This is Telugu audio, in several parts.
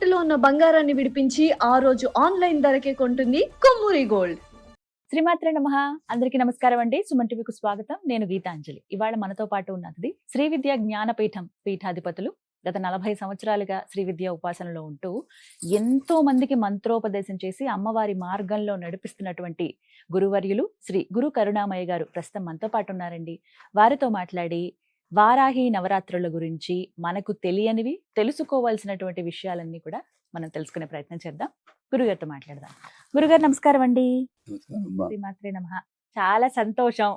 తాకట్టులో ఉన్న బంగారాన్ని విడిపించి ఆ రోజు ఆన్లైన్ ధరకే కొంటుంది కొమ్మూరి గోల్డ్. శ్రీమాత్రే నమః. అందరికీ నమస్కారం అండి. సుమన్ టీవీకి స్వాగతం. నేను గీతాంజలి. ఇవాళ మనతో పాటు ఉన్నది శ్రీ విద్యా జ్ఞానపీఠం పీఠాధిపతులు. గత 40 సంవత్సరాలుగా శ్రీ విద్యా ఉపాసనలో ఉంటూ ఎంతో మందికి మంత్రోపదేశం చేసి అమ్మవారి మార్గంలో నడిపిస్తున్నటువంటి గురువర్యులు శ్రీ గురు కరుణామయ్య గారు ప్రస్తుతం మనతో పాటు ఉన్నారండి. వారితో మాట్లాడి వారాహి నవరాత్రుల గురించి మనకు తెలియనివి తెలుసుకోవాల్సినటువంటి విషయాలన్నీ కూడా మనం తెలుసుకునే ప్రయత్నం చేద్దాం. గురుగారితో మాట్లాడదాం. గురుగారు నమస్కారం అండి. శ్రీమాత్రే నమః. చాలా సంతోషం.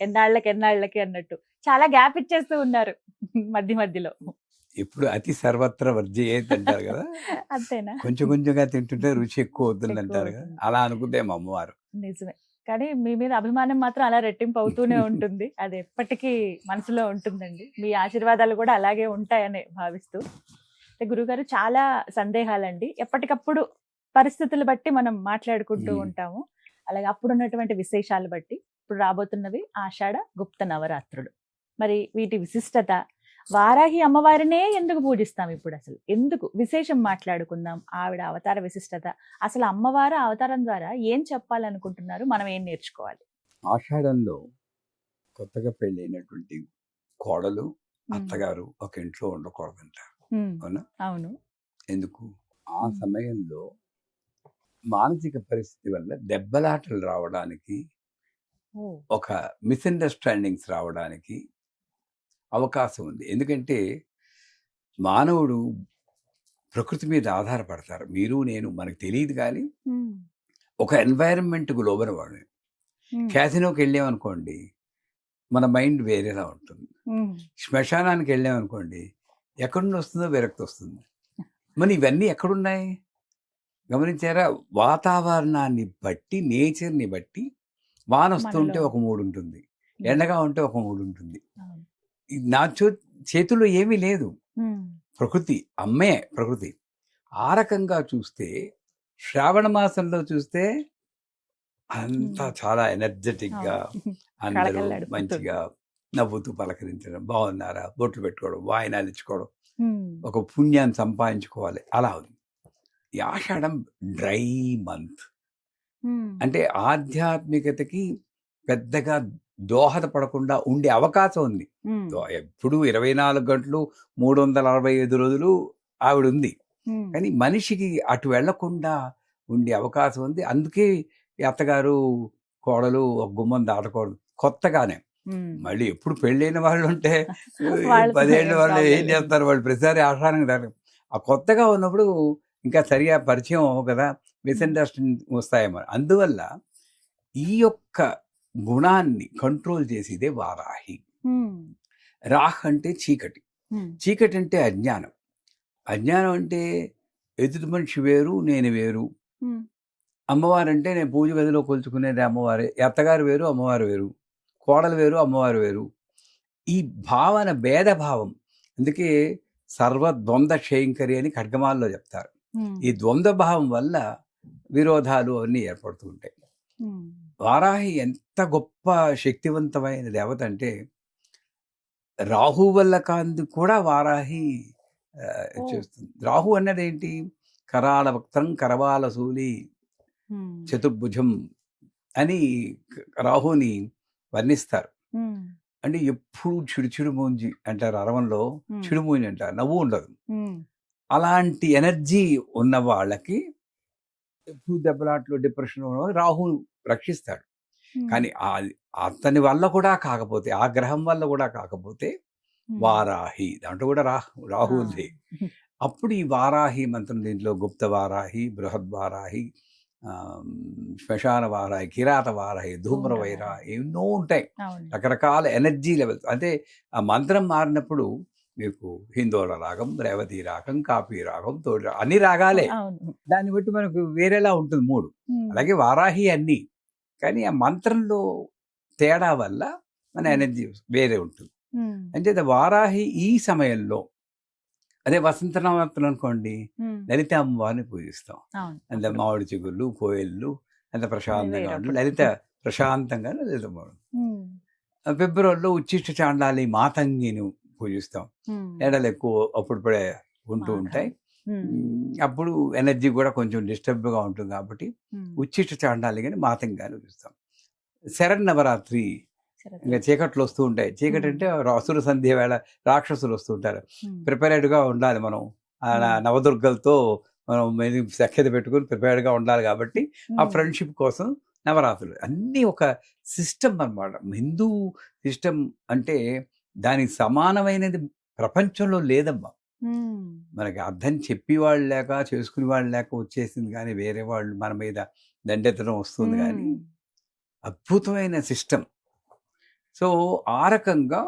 ఎన్నాళ్ళకి అన్నట్టు చాలా గ్యాప్ ఇచ్చేస్తూ ఉన్నారు మధ్య మధ్యలో. ఇప్పుడు అతి సర్వత్ర వర్జయేత్ అంటారు కదా. అంతేనా? కొంచెం కొంచెంగా తింటుంటే రుచి ఎక్కువ అవుతుంది అంటారు కదా. అలా అనుకుంటే మా అమ్మవారు. నిజమే. కానీ మీ మీద అభిమానం మాత్రం అలా రెట్టింపు అవుతూనే ఉంటుంది. అది ఎప్పటికీ మనసులో ఉంటుందండి. మీ ఆశీర్వాదాలు కూడా అలాగే ఉంటాయని భావిస్తూ గురుగారు చాలా సందేహాలండి. ఎప్పటికప్పుడు పరిస్థితులు బట్టి మనం మాట్లాడుకుంటూ ఉంటాము. అలాగే అప్పుడు ఉన్నటువంటి విశేషాలు బట్టి ఇప్పుడు రాబోతున్నవి ఆషాఢ గుప్త నవరాత్రులు. మరి వీటి విశిష్టత, వారాహి అమ్మవారినే ఎందుకు పూజిస్తాం ఇప్పుడు, అసలు ఎందుకు విశేషం మాట్లాడుకుందాం. ఆవిడ అవతార విశిష్టత, అసలు అమ్మవారి అవతారం ద్వారా ఏం చెప్పాలనుకుంటున్నారు, మనం ఏం నేర్చుకోవాలి? ఆషాఢంలో కొత్తగా పెళ్ళైనటువంటి కోడలు అత్తగారు ఒక ఇంట్లో ఉండకూడదంటారు. అవునా? అవును. ఎందుకు? ఆ సమయంలో మానసిక పరిస్థితి వల్ల దెబ్బలాటలు రావడానికి, ఒక మిస్అండర్స్టాండింగ్స్ రావడానికి అవకాశం ఉంది. ఎందుకంటే మానవుడు ప్రకృతి మీద ఆధారపడతారు. మీరు నేను మనకు తెలియదు, కానీ ఒక ఎన్వైరన్మెంట్కు లోబడివాడు. క్యాసినోకి వెళ్ళామనుకోండి, మన మైండ్ వేరేలా ఉంటుంది. శ్మశానానికి వెళ్ళామనుకోండి, ఎక్కడి నుండి వస్తుందో విరక్తి వస్తుంది. మరి ఇవన్నీ ఎక్కడున్నాయి గమనించారా? వాతావరణాన్ని బట్టి, నేచర్ని బట్టి వాన వస్తుంటే ఒక మూడు ఉంటుంది, ఎండగా ఉంటే ఒక మూడు ఉంటుంది. నా చేతుల్లో ఏమీ లేదు. ప్రకృతి అమ్మే ప్రకృతి. ఆ రకంగా చూస్తే శ్రావణ మాసంలో చూస్తే అంతా చాలా ఎనర్జెటిక్గా, అందరూ మంచిగా నవ్వుతూ పలకరించడం, బాగున్నారా, బొట్లు పెట్టుకోవడం, వాయినాలు ఇచ్చుకోవడం, ఒక పుణ్యాన్ని సంపాదించుకోవాలి, అలా ఉంది. ఈ ఆషాఢం డ్రై మంత్. అంటే ఆధ్యాత్మికతకి పెద్దగా దోహదపడకుండా ఉండే అవకాశం ఉంది. ఎప్పుడు 24 గంటలు 365 రోజులు ఆవిడ ఉంది, కానీ మనిషికి అటు వెళ్లకుండా ఉండే అవకాశం ఉంది. అందుకే అత్తగారు కోడలు ఒక గుమ్మం దాటకూడదు. కొత్తగానే మళ్ళీ ఎప్పుడు పెళ్ళైన వాళ్ళు ఉంటే 10 ఏళ్ళ వాళ్ళు ఏం చేస్తారు, వాళ్ళు ప్రతిసారి ఆషాఢంగా దాటం. ఆ కొత్తగా ఉన్నప్పుడు ఇంకా సరిగా పరిచయం అవ్వవు కదా, మిస్అండర్స్టాండింగ్ వస్తాయేమో. అందువల్ల ఈ యొక్క గుణాన్ని కంట్రోల్ చేసేదే వారాహి. రాహ్ అంటే చీకటి, చీకటి అంటే అజ్ఞానం, అజ్ఞానం అంటే ఎదుటి మనిషి వేరు, నేను వేరు. అమ్మవారు అంటే నేను పూజ గదిలో కొలుచుకునేది అమ్మవారే, అత్తగారు వేరు, అమ్మవారు వేరు, కోడలు వేరు, అమ్మవారు వేరు. ఈ భావన భేదభావం. అందుకే సర్వద్వంద్వ క్షయంకరి అని ఖడ్గమాల్లో చెప్తారు. ఈ ద్వంద్వ భావం వల్ల విరోధాలు అవన్నీ ఏర్పడుతూ ఉంటాయి. వారాహి ఎంత గొప్ప శక్తివంతమైన దేవత అంటే, రాహు వల్ల కాంతి కూడా వారాహి చేస్తుంది. రాహు అన్నది ఏంటి? కరాళ వక్త్రం కరవాల శూలి చతుర్భుజం అని రాహుని వర్ణిస్తారు. అంటే ఎప్పుడు చిడుచిడు మూంజి అంటారు, అరవంలో చిడుమూంజి అంటారు, నవ్వు ఉండదు. అలాంటి ఎనర్జీ ఉన్న వాళ్ళకి ఎప్పుడు దెబ్బలాట్లు, డిప్రెషన్ రాహు రక్షిస్తాడు. కానీ అతని వల్ల కూడా కాకపోతే, ఆ గ్రహం వల్ల కూడా కాకపోతే వారాహి, దాంట్లో కూడా రాహు ఉంది. అప్పుడు ఈ వారాహి మంత్రం, దీంట్లో గుప్త వారాహి, బృహద్ వారాహి, శ్మశాన వారాహి, కిరాత వారాహి, ధూమ్ర వైరాహి, ఎన్నో ఉంటాయి, రకరకాల ఎనర్జీ లెవెల్స్. అంటే ఆ మంత్రం మారినప్పుడు మీకు హిందోళ రాగం, రేవతి రాగం, కాపీ రాగం, తోడి రాగం, అన్ని రాగాలే. దాన్ని బట్టి మనకు వేరేలా ఉంటుంది మూడు. అలాగే వారాహి అన్ని, కానీ ఆ మంత్రంలో తేడా వల్ల మన ఎనర్జీ వేరే ఉంటుంది. అంటే వారాహి ఈ సమయంలో, అదే వసంత నవరాత్రులు అనుకోండి, లలిత అమ్మవారిని పూజిస్తాం. అంత మామిడి చిగుళ్ళు, కోయళ్ళు, అంత ప్రశాంతంగా ఉంటుంది. లలిత ప్రశాంతంగా లలిత అమ్మవారు. ఫిబ్రవరిలో ఉచ్చిష్ట చాండాలి మాతంగిని పూజిస్తాం. ఎండలు ఎక్కువ అప్పుడుపడే ఉంటూ ఉంటాయి. అప్పుడు ఎనర్జీ కూడా కొంచెం డిస్టర్బ్గా ఉంటుంది కాబట్టి ఉచ్చిష్ట చాండాలి కానీ మాతంగానే చూస్తాం. శరన్నవరాత్రి ఇంకా చీకట్లు వస్తూ ఉంటాయి. చీకటి అంటే అసుర సంధ్య వేళ రాక్షసులు వస్తూ ఉంటారు. ప్రిపేర్డ్గా ఉండాలి మనం. నవదుర్గలతో మనం సఖ్యత పెట్టుకుని ప్రిపేర్డ్గా ఉండాలి కాబట్టి ఆ ఫ్రెండ్షిప్ కోసం నవరాత్రులు అన్నీ ఒక సిస్టమ్ అన్నమాట. హిందూ సిస్టమ్ అంటే దానికి సమానమైనది ప్రపంచంలో లేదమ్మా. మనకి అర్థం చెప్పేవాళ్ళు లేక చేసుకునే వాళ్ళు లేక వచ్చేసింది, కానీ వేరే వాళ్ళు మన మీద దండెత్తడం వస్తుంది. కానీ అద్భుతమైన సిస్టమ్. సో ఆ రకంగా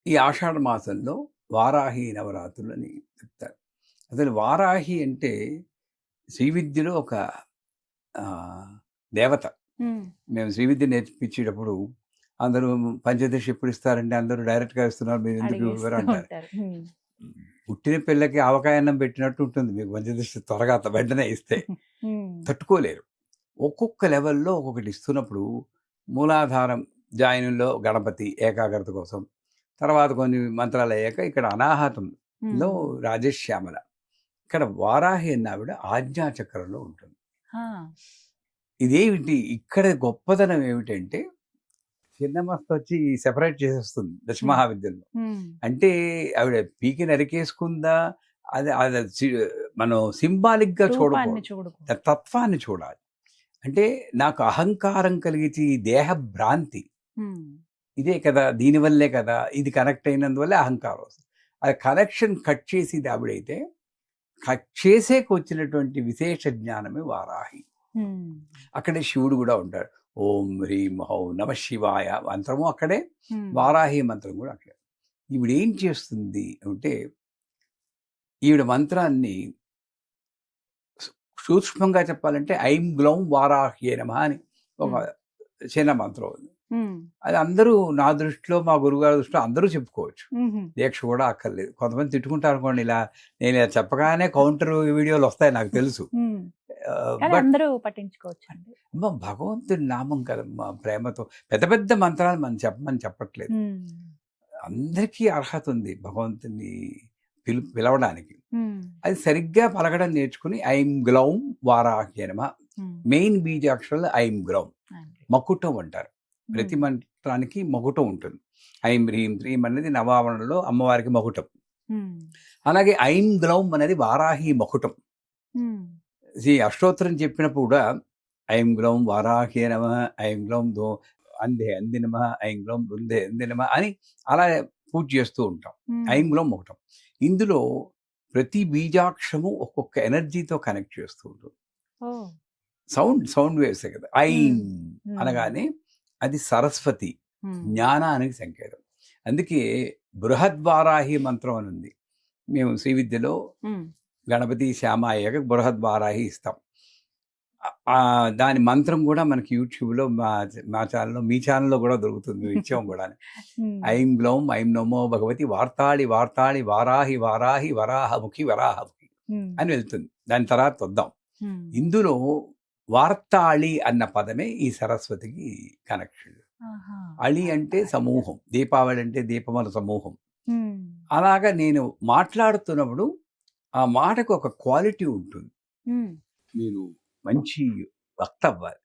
ఈ ఆషాఢ మాసంలో వారాహి నవరాత్రులు అని చెప్తారు. అసలు వారాహి అంటే శ్రీ విద్యలో ఒక దేవత. మేము శ్రీ విద్య నేర్పించేటప్పుడు అందరూ పంచదశ ఎప్పుడు ఇస్తారంటే అందరూ డైరెక్ట్గా ఇస్తున్నారు, మీరు ఎందుకు ఇవ్వరు అంటారు. పుట్టిన పిల్లకి ఆవకాయన్నం పెట్టినట్టు ఉంటుంది మీకు పంచదశ త్వరగా వెంటనే ఇస్తే తట్టుకోలేరు. ఒక్కొక్క లెవెల్లో ఒక్కొక్కటి ఇస్తున్నప్పుడు మూలాధారం జాయిన్లో గణపతి ఏకాగ్రత కోసం, తర్వాత కొన్ని మంత్రాలు అయ్యాక ఇక్కడ అనాహతంలో రాజశ్యామల, ఇక్కడ వారాహి అన్న ఆవిడ ఆజ్ఞాచక్రంలో ఉంటుంది. ఇదేమిటి ఇక్కడ గొప్పదనం ఏమిటంటే చిన్నమస్త వచ్చి సెపరేట్ చేసేస్తుంది దశమహావిద్యలో. అంటే ఆవిడ పీకి నరికేసుకుందా, అది మనం సింబాలిక్ గా చూడకూడదు, తత్వాన్ని చూడాలి. అంటే నాకు అహంకారం కలిగితే ఈ దేహ భ్రాంతి ఇదే కదా, దీనివల్లే కదా, ఇది కనెక్ట్ అయినందువల్లే అహంకారం వస్తుంది. అది కనెక్షన్ కట్ చేసేది ఆవిడైతే కట్ చేసేకి వచ్చినటువంటి విశేష జ్ఞానమే వారాహి. అక్కడే శివుడు కూడా ఉంటాడు. ఓం హ్రీం హౌ నమ శివాయ మంత్రము అక్కడే, వారాహి మంత్రం కూడా అక్కడే. ఈవిడ ఏం చేస్తుంది అంటే ఈవిడ మంత్రాన్ని సూక్ష్మంగా చెప్పాలంటే ఐం గ్లౌం వారాహ్యే నమః అని ఒక చిన్న మంత్రం ఉంది. అది అందరూ నా దృష్టిలో, మా గురుగారి దృష్టిలో అందరూ చెప్పుకోవచ్చు, దీక్ష కూడా అక్కర్లేదు. కొంతమంది తిట్టుకుంటారు అనుకోండి, ఇలా నేను ఇలా చెప్పగానే కౌంటర్ వీడియోలు వస్తాయి నాకు తెలుసు. అందరూ పట్టించుకోవచ్చు అండి. భగవంతుడి నామం కదమ్మా, ప్రేమతో పెద్ద పెద్ద మంత్రాలు మనం చెప్పమని చెప్పట్లేదు. అందరికీ అర్హత ఉంది భగవంతుని పిలవడానికి. అది సరిగ్గా పలకడం నేర్చుకుని ఐం గ్లౌం వారాహ్య నమః, మెయిన్ బీజాక్షరాలు ఐం గ్లౌం, మకుటం అంటారు. ప్రతి మంత్రానికి మకుటం ఉంటుంది. ఐం హ్రీం హ్రీం అనేది నవావరణలో అమ్మవారికి మకుటం. అలాగే ఐం గ్లౌం అనేది వారాహి మకుటం. ఈ అష్టోత్తరం చెప్పినప్పుడు కూడా ఐం గ్లౌం వారాహ్య నమః, ఐం గ్లౌం అందే అంది నమః, ఐం గ్లౌం బృందే అంది నమః అని అలా పూజ చేస్తూ ఉంటాం. ఐం గ్లౌం మకుటం. ఇందులో ప్రతి బీజాక్షరము ఒక్కొక్క ఎనర్జీతో కనెక్ట్ చేస్తూ ఉంటుంది. సౌండ్ వేవ్సే కదా. ఐం అనగానే అది సరస్వతి జ్ఞానానికి సంకేతం. అందుకే బృహద్వారాహి మంత్రం అని ఉంది. మేము శ్రీ విద్యలో గణపతి శ్యామ అయ్యాక బృహద్వారాహి ఇస్తాం. దాని మంత్రం కూడా మనకి యూట్యూబ్లో మా ఛానల్లో, మీ ఛానల్లో కూడా దొరుకుతుంది, ఇచ్చాం కూడా. ఐం గ్లౌం ఐం నమో భగవతి వార్తాళి వార్తాళి వారాహి వారాహి వరాహముఖి వరాహముఖి అని వెళ్తుంది. దాని తర్వాత వద్దాం. ఇందులో వార్తాళి అన్న పదమే ఈ సరస్వతికి కనెక్షన్. అళి అంటే సమూహం, దీపావళి అంటే దీపముల సమూహం. అలాగా నేను మాట్లాడుతున్నప్పుడు ఆ మాటకు ఒక క్వాలిటీ ఉంటుంది. మీరు మంచి వక్త అవ్వాలి,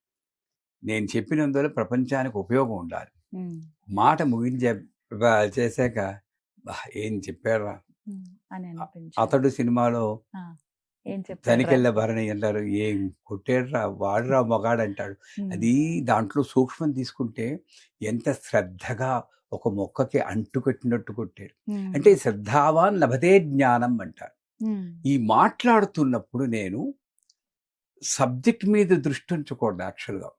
నేను చెప్పినందువల్ల ప్రపంచానికి ఉపయోగం ఉండాలి. మాట చేశాక ఏం చెప్పారా, అతడు సినిమాలో తనికెళ్ళ భరణి అంటారు, ఏం కొట్టాడురా వాడురా మొగాడు అంటాడు. అది దాంట్లో సూక్ష్మం తీసుకుంటే ఎంత శ్రద్ధగా ఒక మొక్కకి అంటుకట్టినట్టు కొట్టాడు. అంటే శ్రద్ధావాన్ లభతే జ్ఞానం అంటారు. ఈ మాట్లాడుతున్నప్పుడు నేను సబ్జెక్ట్ మీద దృష్టి ఉంచకూడదు, యాక్చువల్గా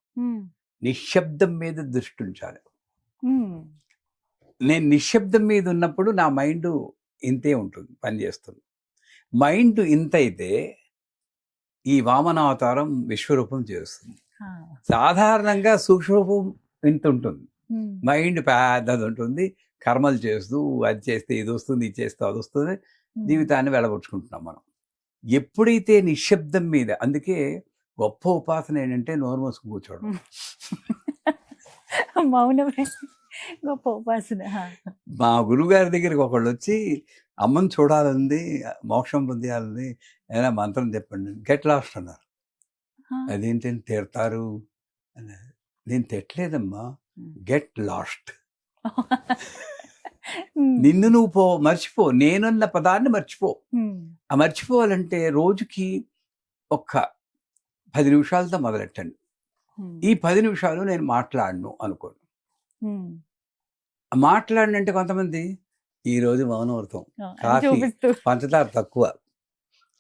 నిశ్శబ్దం మీద దృష్టి ఉంచాలి. నేను నిశ్శబ్దం మీద ఉన్నప్పుడు నా మైండ్ ఇంతే ఉంటుంది, పనిచేస్తుంది. మైండ్ ఇంత అయితే ఈ వామనావతారం విశ్వరూపం చేస్తుంది. సాధారణంగా సూక్ష్మరూపం ఇంత ఉంటుంది, మైండ్ పెద్దది ఉంటుంది. కర్మలు చేస్తూ అది చేస్తే ఇది వస్తుంది, ఇది చేస్తే అది వస్తుంది, జీవితాన్ని వెళ్ళగొట్టుకుంటున్నాం మనం. ఎప్పుడైతే నిశ్శబ్దం మీద, అందుకే గొప్ప ఉపాసన ఏంటంటే నోరు మూసుకు కూర్చోవడం. మౌనమే గొప్ప ఉపాసన. మా గురువుగారి దగ్గరికి ఒకళ్ళు వచ్చి అమ్మని చూడాలంది, మోక్షం పొందేయాలని ఏదైనా మంత్రం చెప్పండి. గెట్ లాస్ట్ అన్నారు. అదేంటని తిడతారు అన్నారు. నేను తిట్టలేదమ్మా, గెట్ లాస్ట్. నిన్ను నువ్వు మర్చిపో, నేనున్న పదాన్ని మర్చిపో. ఆ మర్చిపోవాలంటే రోజుకి ఒక్క 10 నిమిషాలతో మొదలెట్టండి. ఈ 10 నిమిషాలు నేను మాట్లాడను అనుకోను. మాట్లాడినంటే కొంతమంది ఈరోజు మౌనవ్రతం, కాఫీ పంచదార తక్కువ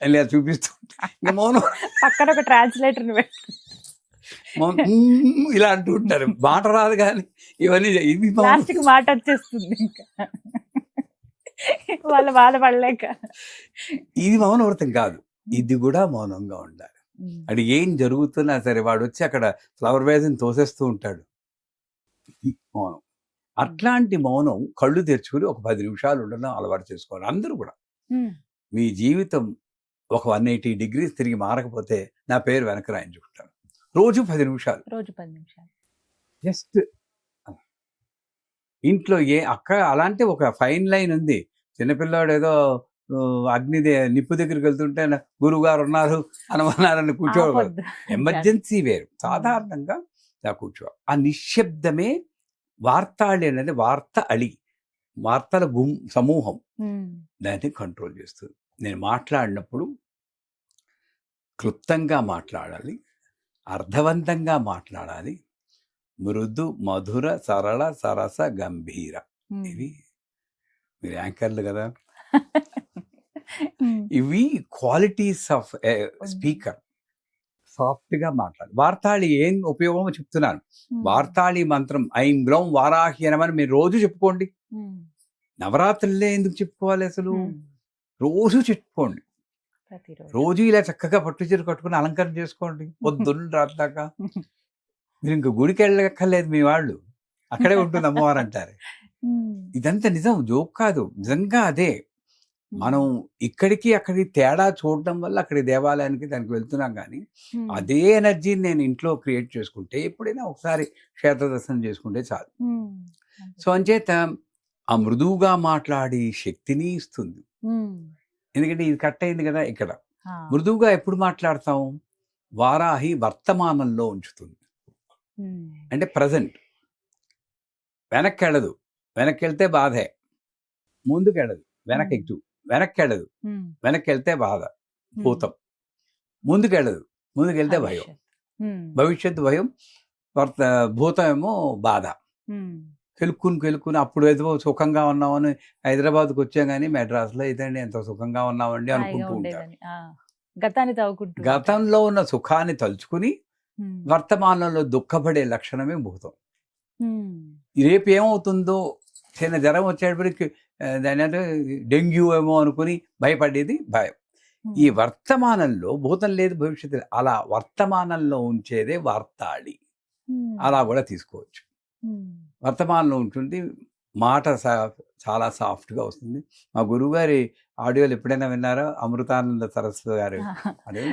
ఇలా చూపిస్తూ ఇంకా మౌనం పక్కన ఒక ట్రాన్స్లేటర్ ఇలా అంటూ ఉంటారు. మాట రాదు కానీ ఇవన్నీ ఇవి లాస్ట్కి మాట వచ్చేస్తుంది ఇంకా వాళ్ళు బాధపడలేక. ఇది మౌనవ్రతం కాదు, ఇది కూడా మౌనంగా ఉండాలి. అది ఏం జరుగుతున్నా సరే వాడు వచ్చి అక్కడ ఫ్లవర్ వేజ్ని తోసేస్తూ ఉంటాడు, మౌనం. అట్లాంటి మౌనం కళ్ళు తెరుచుకుని ఒక 10 నిమిషాలు ఉండడం అలవాటు చేసుకోవాలి అందరూ కూడా. మీ జీవితం ఒక 180 degrees తిరిగి మారకపోతే నా పేరు వెనక రాయించుకుంటాను. రోజు 10 నిమిషాలు, రోజు 10 నిమిషాలు జస్ట్. ఇంట్లో అలాంటి ఒక ఫైన్ లైన్ ఉంది. చిన్నపిల్లాడు ఏదో నిప్పు దగ్గరికి వెళ్తుంటే గురువు గారు ఉన్నారు అనమన్నారని కూర్చోవాలి. ఎమర్జెన్సీ వేరు, సాధారణంగా ఇలా కూర్చోవాలి. ఆ నిశ్శబ్దమే వార్తాళి అనేది వార్త అళి, వార్తల సమూహం, దాన్ని కంట్రోల్ చేస్తుంది. నేను మాట్లాడినప్పుడు క్లుప్తంగా మాట్లాడాలి, అర్థవంతంగా మాట్లాడాలి, మృదు మధుర సరళ సరస గంభీర. ఇవి మీరు యాంకర్లు కదా, ఇవి క్వాలిటీస్ ఆఫ్ స్పీకర్. సాఫ్ట్గా మాట్లాడాలి. వార్తాళి ఏం ఉపయోగమో చెప్తున్నాను. వార్తాళి మంత్రం ఐం గ్లౌం వారాహి అనమని మీరు రోజు చెప్పుకోండి. నవరాత్రులే ఎందుకు చెప్పుకోవాలి అసలు, రోజు చెప్పుకోండి. రోజు ఇలా చక్కగా పట్టు చీర కట్టుకుని అలంకరణ చేసుకోండి పొద్దున్న రాత్రాక. మీరు ఇంక గుడికి వెళ్ళక్కర్లేదు, మీ వాళ్ళు అక్కడే ఉంటుంది అమ్మవారు అంటారు. ఇదంతా నిజం, జోక్ కాదు, నిజంగా అదే. మనం ఇక్కడికి అక్కడికి తేడా చూడడం వల్ల అక్కడి దేవాలయానికి దానికి వెళ్తున్నాం, కానీ అదే ఎనర్జీని నేను ఇంట్లో క్రియేట్ చేసుకుంటే, ఎప్పుడైనా ఒకసారి క్షేత్ర దర్శనం చేసుకుంటే చాలు. సో అంచేత ఆ మృదువుగా మాట్లాడి శక్తిని ఇస్తుంది. ఎందుకంటే ఇది కట్ అయింది కదా ఇక్కడ. మృదువుగా ఎప్పుడు మాట్లాడతాం, వారాహి వర్తమానంలో ఉంచుతుంది. అంటే ప్రజెంట్. వెనక్కి వెళ్ళదు, వెనక్కి వెళ్తే బాధే. ముందుకెళ్ళదు, వెనక్కి ఎక్కు. వెనక్కి వెళ్ళదు, వెనక్కి వెళ్తే బాధ భూతం. ముందుకెళ్ళదు, ముందుకెళ్తే భయం, భవిష్యత్తు భయం. భూతం ఏమో బాధ. కెలుక్కుని అప్పుడు ఏదో సుఖంగా ఉన్నామని హైదరాబాద్కి వచ్చాం, కానీ మెడ్రాస్లో ఇదండి ఎంత సుఖంగా ఉన్నామండి అనుకుంటూ ఉంటారు. గతంలో ఉన్న సుఖాన్ని తలుచుకుని వర్తమానంలో దుఃఖపడే లక్షణమే భూతం. రేపు ఏమవుతుందో, చిన్న జ్వరం వచ్చేటప్పటికి దాని అంటే డెంగ్యూ ఏమో అనుకుని భయపడేది భయం. ఈ వర్తమానంలో భూతం లేదు, భవిష్యత్తు. అలా వర్తమానంలో ఉంచేదే వార్తాళి. అలా కూడా తీసుకోవచ్చు. వర్తమానంలో ఉంటుంది, మాట చాలా సాఫ్ట్గా వస్తుంది. మా గురువుగారి ఆడియోలు ఎప్పుడైనా విన్నారో, అమృతానంద సరస్వతి గారు అదే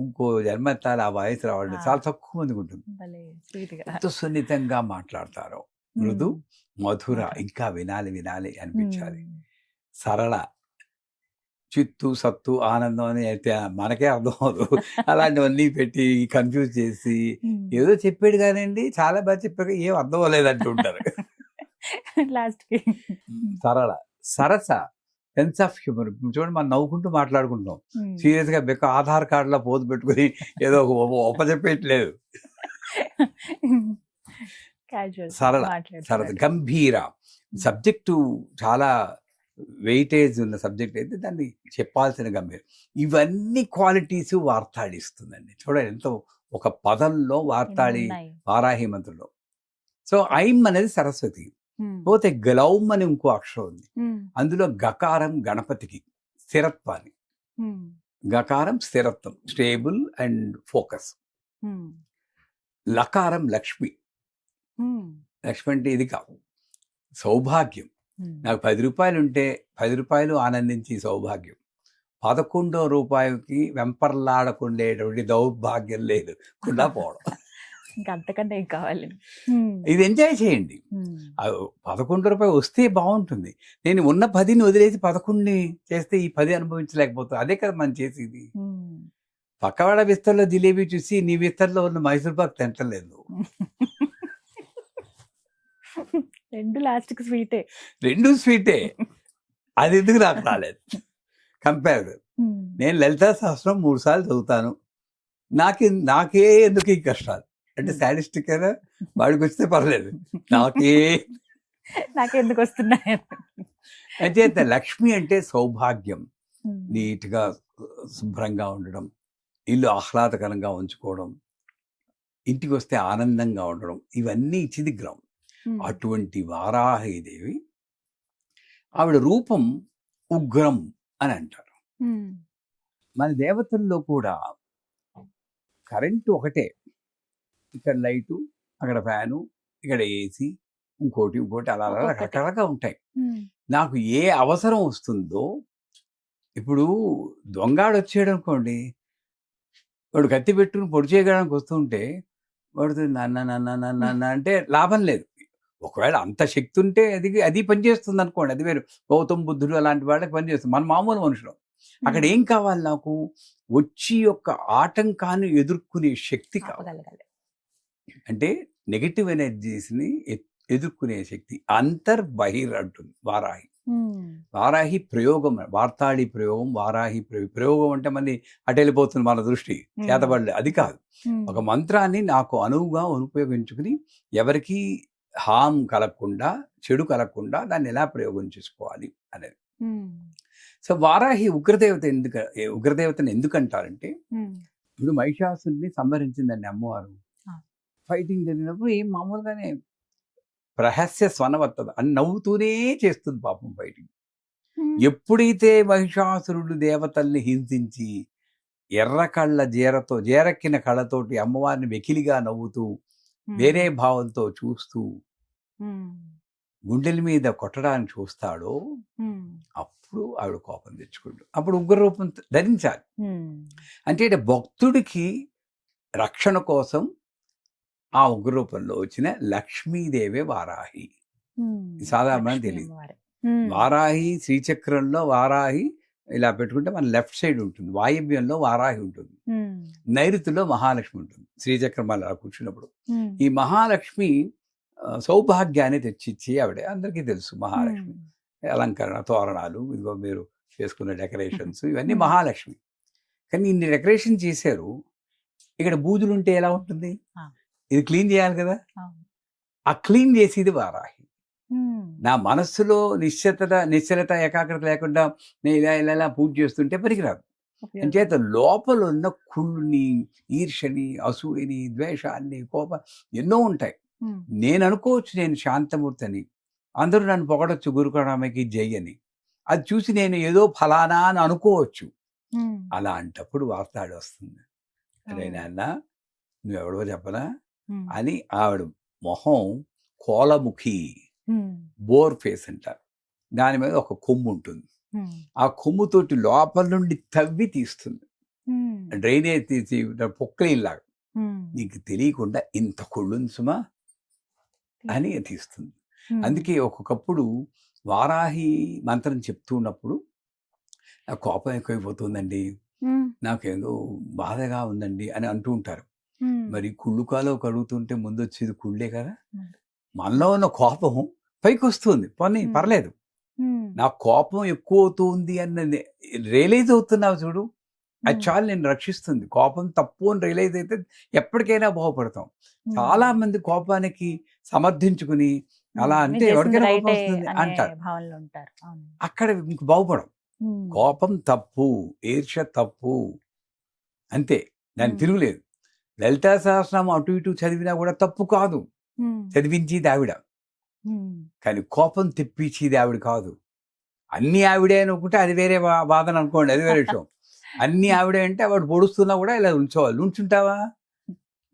ఇంకో జన్మెత్తాలి ఆ వాయిస్ రావడం చాలా తక్కువ మందికి ఉంటుంది. ఎంత సున్నితంగా మాట్లాడతారో, మృదు మధుర, ఇంకా వినాలి వినాలి అనిపించాలి. సరళ, చిత్తు సత్తు ఆనందం అని అయితే మనకే అర్థం అవదు. అలాంటివన్నీ పెట్టి కన్ఫ్యూజ్ చేసి ఏదో చెప్పాడు కానివ్వండి, చాలా బాగా చెప్పాక ఏం అర్థం అవ్వలేదంటూ ఉంటారు లాస్ట్కి. సరళ, సరస, సెన్స్ ఆఫ్ హ్యూమర్. చూడండి, మనం నవ్వుకుంటూ మాట్లాడుకుంటాం, సీరియస్గా బెక్క ఆధార్ కార్డులో పోదు పెట్టుకుని ఏదో ఒప్పచెప్పేయట్లేదు. సరళ, సరళ, గంభీర. సబ్జెక్టు చాలా వెయిటేజ్ ఉన్న సబ్జెక్ట్ అయితే దాన్ని చెప్పాల్సిన గంభీరం. ఇవన్నీ క్వాలిటీస్ వార్తాళి ఇస్తుందండి. చూడండి ఎంతో ఒక పదంలో వార్తాళి, వారాహి మంత్రంలో. సో ఐం అనేది సరస్వతి, పోతే గ్లౌం అని ఇంకో అక్షరం ఉంది. అందులో గకారం గణపతికి స్థిరత్వాన్ని, గకారం స్థిరత్వం, స్టేబుల్ అండ్ ఫోకస్. లకారం లక్ష్మి, లక్ష్మి అంటే ఇది కాదు, సౌభాగ్యం. నాకు 10 రూపాయలు ఉంటే 10 రూపాయలు ఆనందించి సౌభాగ్యం. 11వ రూపాయికి వెంపర్లాడకుండేటువంటి దౌర్భాగ్యం లేదు, కుండా పోవడం. ఇంకా అంతకన్నా ఏం కావాలి. ఇది ఎంజాయ్ చేయండి. 11 రూపాయలు వస్తే బాగుంటుంది. నేను ఉన్న 10ని వదిలేసి 11ని చేస్తే ఈ 10 అనుభవించలేకపోతా. అదే కదా మనం చేసేది. పక్కవాడ విస్తర్లో జిలేబీ చూసి నీ విస్తర్లో ఉన్న మైసూర్ పాక్ తింటలేదు. 2 లాస్ట్‌కి స్వీటే. 2 స్వీటే. అది ఎందుకు నాకు రాలేదు కంపేర్. నేను లలితా సహస్రం 3 సార్లు చదువుతాను. నాకే ఎందుకు ఈ కష్టాలు అంటే సాడిస్టిక్ అయినా వాడికి వస్తే పర్లేదు, నాకెందుకు వస్తున్నాయి. అంచేత లక్ష్మి అంటే సౌభాగ్యం, నీట్గా శుభ్రంగా ఉండడం, ఇల్లు ఆహ్లాదకరంగా ఉంచుకోవడం, ఇంటికి వస్తే ఆనందంగా ఉండడం, ఇవన్నీ ఇచ్చింది గ్రహం. అటువంటి వారాహిదేవి ఆవిడ రూపం ఉగ్రం అని అంటారు. మన దేవతల్లో కూడా కరెంటు ఒకటే, ఇక్కడ లైటు, అక్కడ ఫ్యాను, ఇక్కడ ఏసీ, ఇంకోటి అలా రకరకాలుగా ఉంటాయి. నాకు ఏ అవసరం వస్తుందో, ఇప్పుడు దొంగాడు వచ్చాడు అనుకోండి, వాడు కత్తి పెట్టుకుని పొడి చేయడానికి వస్తుంటే వాడు నన్న అంటే లాభం లేదు. ఒకవేళ అంత శక్తి ఉంటే అది పనిచేస్తుంది అనుకోండి, అది వేరు. గౌతమ్ బుద్ధుడు అలాంటి వాళ్ళకి పనిచేస్తుంది. మన మామూలు మనుషులు. అక్కడ ఏం కావాలి, నాకు వచ్చి యొక్క ఆటంకాన్ని ఎదుర్కొనే శక్తి కావాలి. అంటే నెగటివ్ ఎనర్జీస్ని ఎదుర్కొనే శక్తి అంతర్బహిర్ అంటుంది వారాహి. వారాహి ప్రయోగం, వార్తాళి ప్రయోగం, వారాహి ప్రయోగం అంటే మళ్ళీ అటు వెళ్ళిపోతుంది మన దృష్టి, చేతబడలే, అది కాదు. ఒక మంత్రాన్ని నాకు అనువుగా ఉపయోగించుకుని ఎవరికి హామ్ కలగకుండా, చెడు కలగకుండా దాన్ని ఎలా ప్రయోగం చేసుకోవాలి అనేది. సో వారాహి ఉగ్రదేవతని ఎందుకంటారంటే, ఇప్పుడు మహిషాసుని సంహరించిందండి అమ్మవారు. ఫైటింగ్ జరిగినప్పుడు ఏం మామూలుగానే ప్రహస్య స్వనవత్తద అని నవ్వుతూనే చేస్తుంది పాపం ఫైటింగ్. ఎప్పుడైతే మహిషాసురుడు దేవతల్ని హింసించి ఎర్ర కళ్ళ జేరెక్కిన కళ్ళతోటి అమ్మవారిని వెకిలిగా నవ్వుతూ వేరే భావంతో చూస్తూ గుండెల మీద కొట్టడానికి చూస్తాడో అప్పుడు ఆవిడ కోపం తెచ్చుకుంటాడు. అప్పుడు ఉగ్రరూపం ధరించాలి. అంటే భక్తుడికి రక్షణ కోసం ఆ ఉగ్రరూపంలో వచ్చిన లక్ష్మీదేవే వారాహి. సాధారణంగా తెలియదు. వారాహి శ్రీచక్రంలో వారాహి ఇలా పెట్టుకుంటే మన లెఫ్ట్ సైడ్ ఉంటుంది, వాయవ్యంలో వారాహి ఉంటుంది, నైరుతిలో మహాలక్ష్మి ఉంటుంది. శ్రీచక్రం అలా కూర్చున్నప్పుడు ఈ మహాలక్ష్మి సౌభాగ్యాన్ని తెచ్చిచ్చి ఆవిడ అందరికీ తెలుసు. మహాలక్ష్మి అలంకరణ, తోరణాలు, ఇదిగో మీరు చేసుకున్న డెకరేషన్స్, ఇవన్నీ మహాలక్ష్మి. కానీ ఇన్ని డెకరేషన్ చేశారు, ఇక్కడ బూజులు ఉంటే ఎలా ఉంటుంది? ఇది క్లీన్ చేయాలి కదా. ఆ క్లీన్ చేసేది వారాహి. నా మనస్సులో నిశ్చలత ఏకాగ్రత లేకుండా నేను ఇలా పూజ చేస్తుంటే పనికిరాదు. అంచేత లోపల ఉన్న కుళ్ళుని, ఈర్షని, అసూయని, ద్వేషాన్ని, కోపం ఎన్నో ఉంటాయి. నేను అనుకోవచ్చు నేను శాంతమూర్తిని, అందరూ నన్ను పొగడొచ్చు గురుకురామకి జై అని, అది చూసి నేను ఏదో ఫలానా అని అనుకోవచ్చు. అలాంటప్పుడు వార్తాడు వస్తుంది, అరే నాన్న నువ్వెవడో చెప్పనా అని. ఆవిడ మొహం కోలముఖి, బోర్ ఫేస్ అంటారు. దాని మీద ఒక కొమ్ము ఉంటుంది. ఆ కొమ్ముతోటి లోపల నుండి తవ్వి తీస్తుంది, డ్రైనేజ్ తీసి పొక్కలిలాగా. నీకు తెలియకుండా ఇంత కొళ్ళుంది సుమా అని తీస్తుంది. అందుకే ఒక్కొక్కప్పుడు వారాహి మంత్రం చెప్తూ ఉన్నప్పుడు నాకు కోపం ఎక్కువైపోతుందండి, నాకేదో బాధగా ఉందండి అని అంటూ ఉంటారు. మరి కుళ్ళుకాలో కడుగుతుంటే ముందు వచ్చేది కుళ్ళే కదా. మనలో ఉన్న కోపం పైకి వస్తుంది, పోనీ పర్లేదు, నా కోపం ఎక్కువ అవుతుంది అన్నది రియలైజ్ అవుతున్నావు చూడు, అది చాలు నేను రక్షిస్తుంది. కోపం తప్పు అని రియలైజ్ అయితే ఎప్పటికైనా బాగుపడతాం. చాలా మంది కోపానికి సమర్థించుకుని అలా అంటే ఎవరికైనా కోపం వస్తుంది అంటారు, అక్కడ ఇంక బాగుపడం. కోపం తప్పు, ఈర్ష్య తప్పు, అంతే, దాన్ని తిరుగులేదు. లలితా సహస్రనామం అటు ఇటు చదివినా కూడా తప్పు కాదు, చదివించేది ఆవిడ. కానీ కోపం తెప్పించేది ఆవిడ కాదు. అన్ని ఆవిడే అనుకుంటే అది వేరే వాదన అనుకోండి, అది వేరే విషయం. అన్ని ఆవిడే అంటే వాడు పొడుస్తున్నా కూడా ఇలా ఉంచోవాలి. ఉంచుంటావా?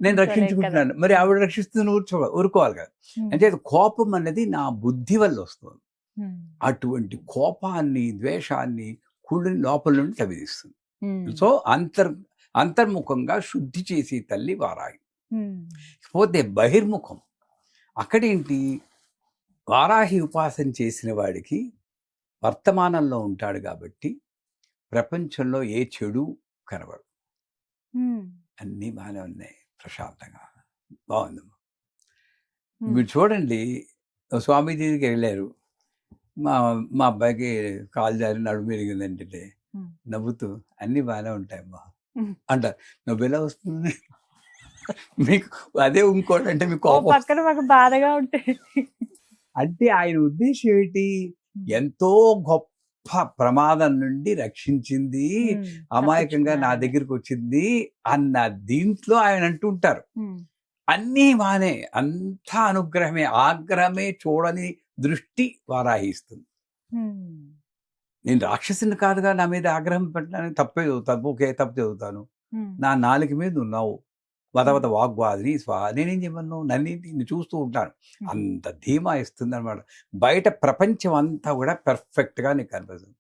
నేను రక్షించుకుంటున్నాను, మరి ఆవిడ రక్షిస్తున్న ఊరుకోవాలి కదా. అంటే కోపం అన్నది నా బుద్ధి వల్ల వస్తుంది. అటువంటి కోపాన్ని, ద్వేషాన్ని, కుళ్ళని లోపల నుండి తవ్విదిస్తుంది. సో అంతర్ముఖంగా శుద్ధి చేసే తల్లి వారాహి. పోతే బహిర్ముఖం అక్కడేంటి, వారాహి ఉపాసన చేసిన వాడికి వర్తమానంలో ఉంటాడు కాబట్టి ప్రపంచంలో ఏ చెడు కనబడు, అన్నీ బాగానే ఉన్నాయి, ప్రశాంతంగా బాగుంది. మీరు చూడండి, స్వామీజీ దగ్గరికి వెళ్ళారు, మా మా అబ్బాయికి కాలు జారి నడుము విరిగిందంటే నవ్వుతూ అన్నీ బాగానే ఉంటాయమ్మా అంటారు. నవ్వు ఎలా వస్తుంది మీకు? అదే ఇంకోటి అంటే మీకు కోపం పక్కన మాకు బాధగా ఉంటాయి. అంటే ఆయన ఉద్దేశం ఏంటి? ఎంతో గొప్ప ప్రమాదం నుండి రక్షించింది, అమాయకంగా నా దగ్గరికి వచ్చింది అన్న దీంట్లో ఆయన అంటుంటారు. అన్నీ బానే, అంతా అనుగ్రహమే, ఆగ్రహమే చూడని దృష్టి వారాహిస్తుంది. నేను రాక్షసుని కాదుగా నా మీద ఆగ్రహం పెట్టడానికి, తప్పే చదువుతాను, ఓకే తప్పు చదువుతాను, నా నాలుక మీద ఉన్నావు వదవత వాగ్వాదిని స్వాహ, నేనేం చెప్పను, నన్ను చూస్తూ ఉంటాను. అంత ధీమా ఇస్తుంది అనమాట. బయట ప్రపంచం అంతా కూడా పర్ఫెక్ట్గా నీకు కనిపిస్తుంది.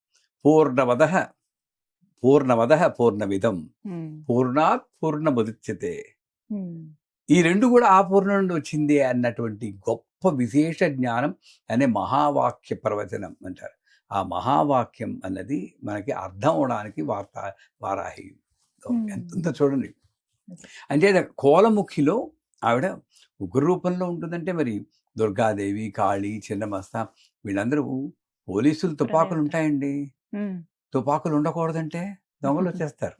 పూర్ణవద పూర్ణమిదం పూర్ణాత్ పూర్ణముదచ్యతే, ఈ రెండు కూడా ఆ పూర్ణ నుండి వచ్చింది అన్నటువంటి గొప్ప విశేష జ్ఞానం అనే మహావాక్య ప్రవచనం అంటారు. ఆ మహావాక్యం అన్నది మనకి అర్థం అవడానికి వారాహి ఎంత చూడండి. అంటే కోలముఖిలో ఆవిడ ఉగ్ర రూపంలో ఉంటుందంటే మరి దుర్గాదేవి, కాళీ, చిన్నమస్త వీళ్ళందరూ పోలీసులు తుపాకులు ఉంటాయండి. తుపాకులు ఉండకూడదంటే దొంగలు వచ్చేస్తారు.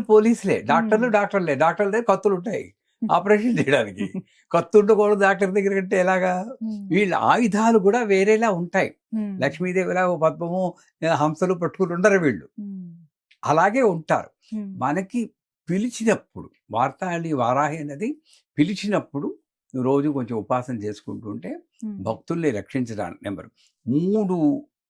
పోలీసులే, డాక్టర్లే, డాక్టర్ల దగ్గర కత్తులు ఉంటాయి ఆపరేషన్ చేయడానికి. కత్తు ఉండకూడదు డాక్టర్ దగ్గర కంటే ఎలాగా? వీళ్ళ ఆయుధాలు కూడా వేరేలా ఉంటాయి. లక్ష్మీదేవిలా పద్మము హంసలు పట్టుకుని ఉండరు వీళ్ళు, అలాగే ఉంటారు. మనకి పిలిచినప్పుడు వారాహి అనేది పిలిచినప్పుడు రోజు కొంచెం ఉపాసన చేసుకుంటూ ఉంటే భక్తుల్ని రక్షించడానికి నెంబర్ 3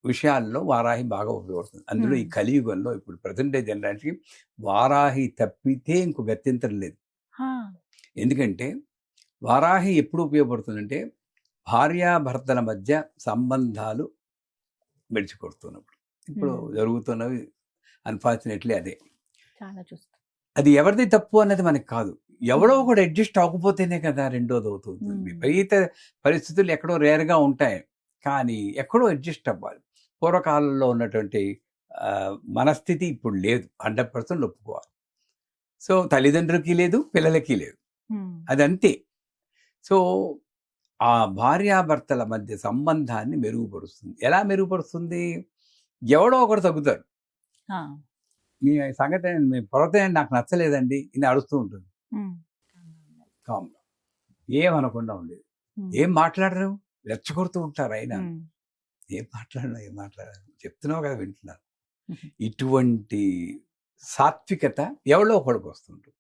విషయాల్లో వారాహి బాగా ఉపయోగపడుతుంది. అందులో ఈ కలియుగంలో ఇప్పుడు ప్రజెంట్ డే జనరేషన్కి వారాహి తప్పితే ఇంకో గత్యంతరం లేదు. ఎందుకంటే వారాహి ఎప్పుడు ఉపయోగపడుతుందంటే భార్యాభర్తల మధ్య సంబంధాలు మెడిచికొడుతున్నప్పుడు. ఇప్పుడు జరుగుతున్నవి అన్ఫార్చునేట్లీ అదే. అది ఎవరిది తప్పు అన్నది మనకి కాదు, ఎవడో ఒకటి అడ్జస్ట్ అవ్వకపోతేనే కదా రెండోది అవుతుంది. విపరీత పరిస్థితులు ఎక్కడో రేర్గా ఉంటాయి, కానీ ఎక్కడో అడ్జస్ట్ అవ్వాలి. పూర్వకాలంలో ఉన్నటువంటి మనస్థితి ఇప్పుడు లేదు, 100% ఒప్పుకోవాలి. సో తల్లిదండ్రులకి లేదు, పిల్లలకి లేదు, అది అంతే. సో ఆ భార్యాభర్తల మధ్య సంబంధాన్ని మెరుగుపరుస్తుంది. ఎలా మెరుగుపరుస్తుంది? ఎవడో ఒకడు తగ్గుతాడు. మీ సంగతి మీ ప్రవర్తన నాకు నచ్చలేదండి ఇది అడుస్తూ ఉంటుంది. కామ్గా ఏమనకుండా ఉండేది. ఏం మాట్లాడరు, రెచ్చగొడుతూ ఉంటారు. అయినా ఏం మాట్లాడారు చెప్తున్నావు కదా, వింటున్నారు. ఇటువంటి సాత్వికత ఎవరో ఒకడికి వస్తుంటుంది,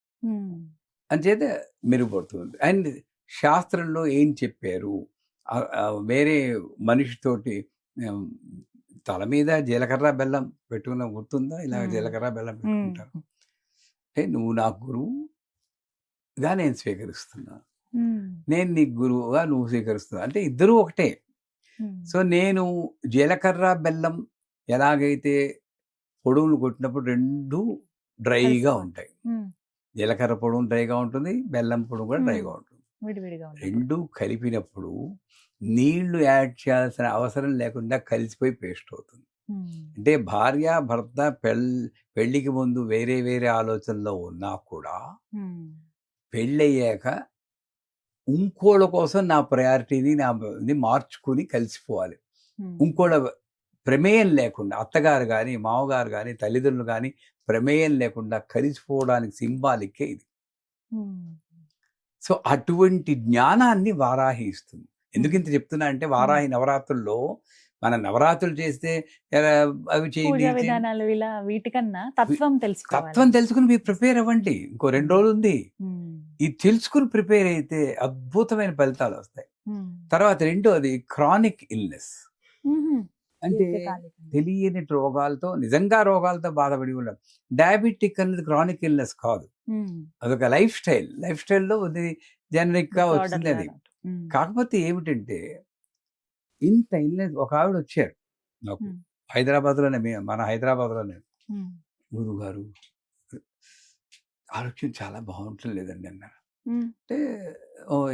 అంచేత మెరుగుపడుతుంది. అండ్ శాస్త్రంలో ఏం చెప్పారు, వేరే మనిషితోటి తల మీద జీలకర్ర బెల్లం పెట్టుకున్న గుర్తుందా? ఇలా జీలకర్ర బెల్లం పెట్టుకుంటారు అంటే నువ్వు నాకు గురువుగా నేను స్వీకరిస్తున్నా, నేను నీకు గురువుగా నువ్వు స్వీకరిస్తున్నా, అంటే ఇద్దరూ ఒకటే. సో నేను జీలకర్ర బెల్లం ఎలాగైతే పొడువులు కొట్టినప్పుడు రెండు డ్రైగా ఉంటాయి, జీలకర్ర పొడువు డ్రైగా ఉంటుంది, బెల్లం పొడువు కూడా డ్రైగా ఉంటుంది. రెండు కలిపినప్పుడు నీళ్లు యాడ్ చేయాల్సిన అవసరం లేకుండా కలిసిపోయి పేస్ట్ అవుతుంది. అంటే భార్య భర్త పెళ్లికి ముందు వేరే వేరే ఆలోచనలో ఉన్నా కూడా పెళ్ళయ్యాక ఇంకోళ్ళ కోసం నా ప్రయారిటీని మార్చుకుని కలిసిపోవాలి. ఇంకోళ్ళ ప్రమేయం లేకుండా, అత్తగారు కానీ మామగారు కానీ తల్లిదండ్రులు కానీ ప్రమేయం లేకుండా కలిసిపోవడానికి సింబాలిక్కే ఇది. సో అటువంటి జ్ఞానాన్ని వారాహి ఇస్తుంది. ఎందుకు ఇంత చెప్తున్నా అంటే వారాహి నవరాత్రుల్లో మన నవరాత్రులు చేస్తే అవి చేయండి, వీటికన్నా తత్వం తెలుసుకుని మీరు ప్రిపేర్ అవ్వండి. ఇంకో 2 రోజులు ఉంది, ఇది తెలుసుకుని ప్రిపేర్ అయితే అద్భుతమైన ఫలితాలు వస్తాయి. తర్వాత రెండోది క్రానిక్ ఇల్నెస్, అంటే తెలియని రోగాలతో, నిజంగా రోగాలతో బాధపడి ఉండదు. డయాబెటిక్ అనేది క్రానిక్ ఇల్నెస్ కాదు, అదొక లైఫ్ స్టైల్లో జనరిక్ గా వచ్చింది అది. కాకపోతే ఏమిటంటే ఇంత ఇల్నెస్, ఒక ఆవిడ వచ్చారు నాకు హైదరాబాద్లోనే, మన హైదరాబాద్లోనే, గురుగారు ఆరోగ్యం చాలా బాగుంటలేదండి అన్నారు. ఉమ్, అంటే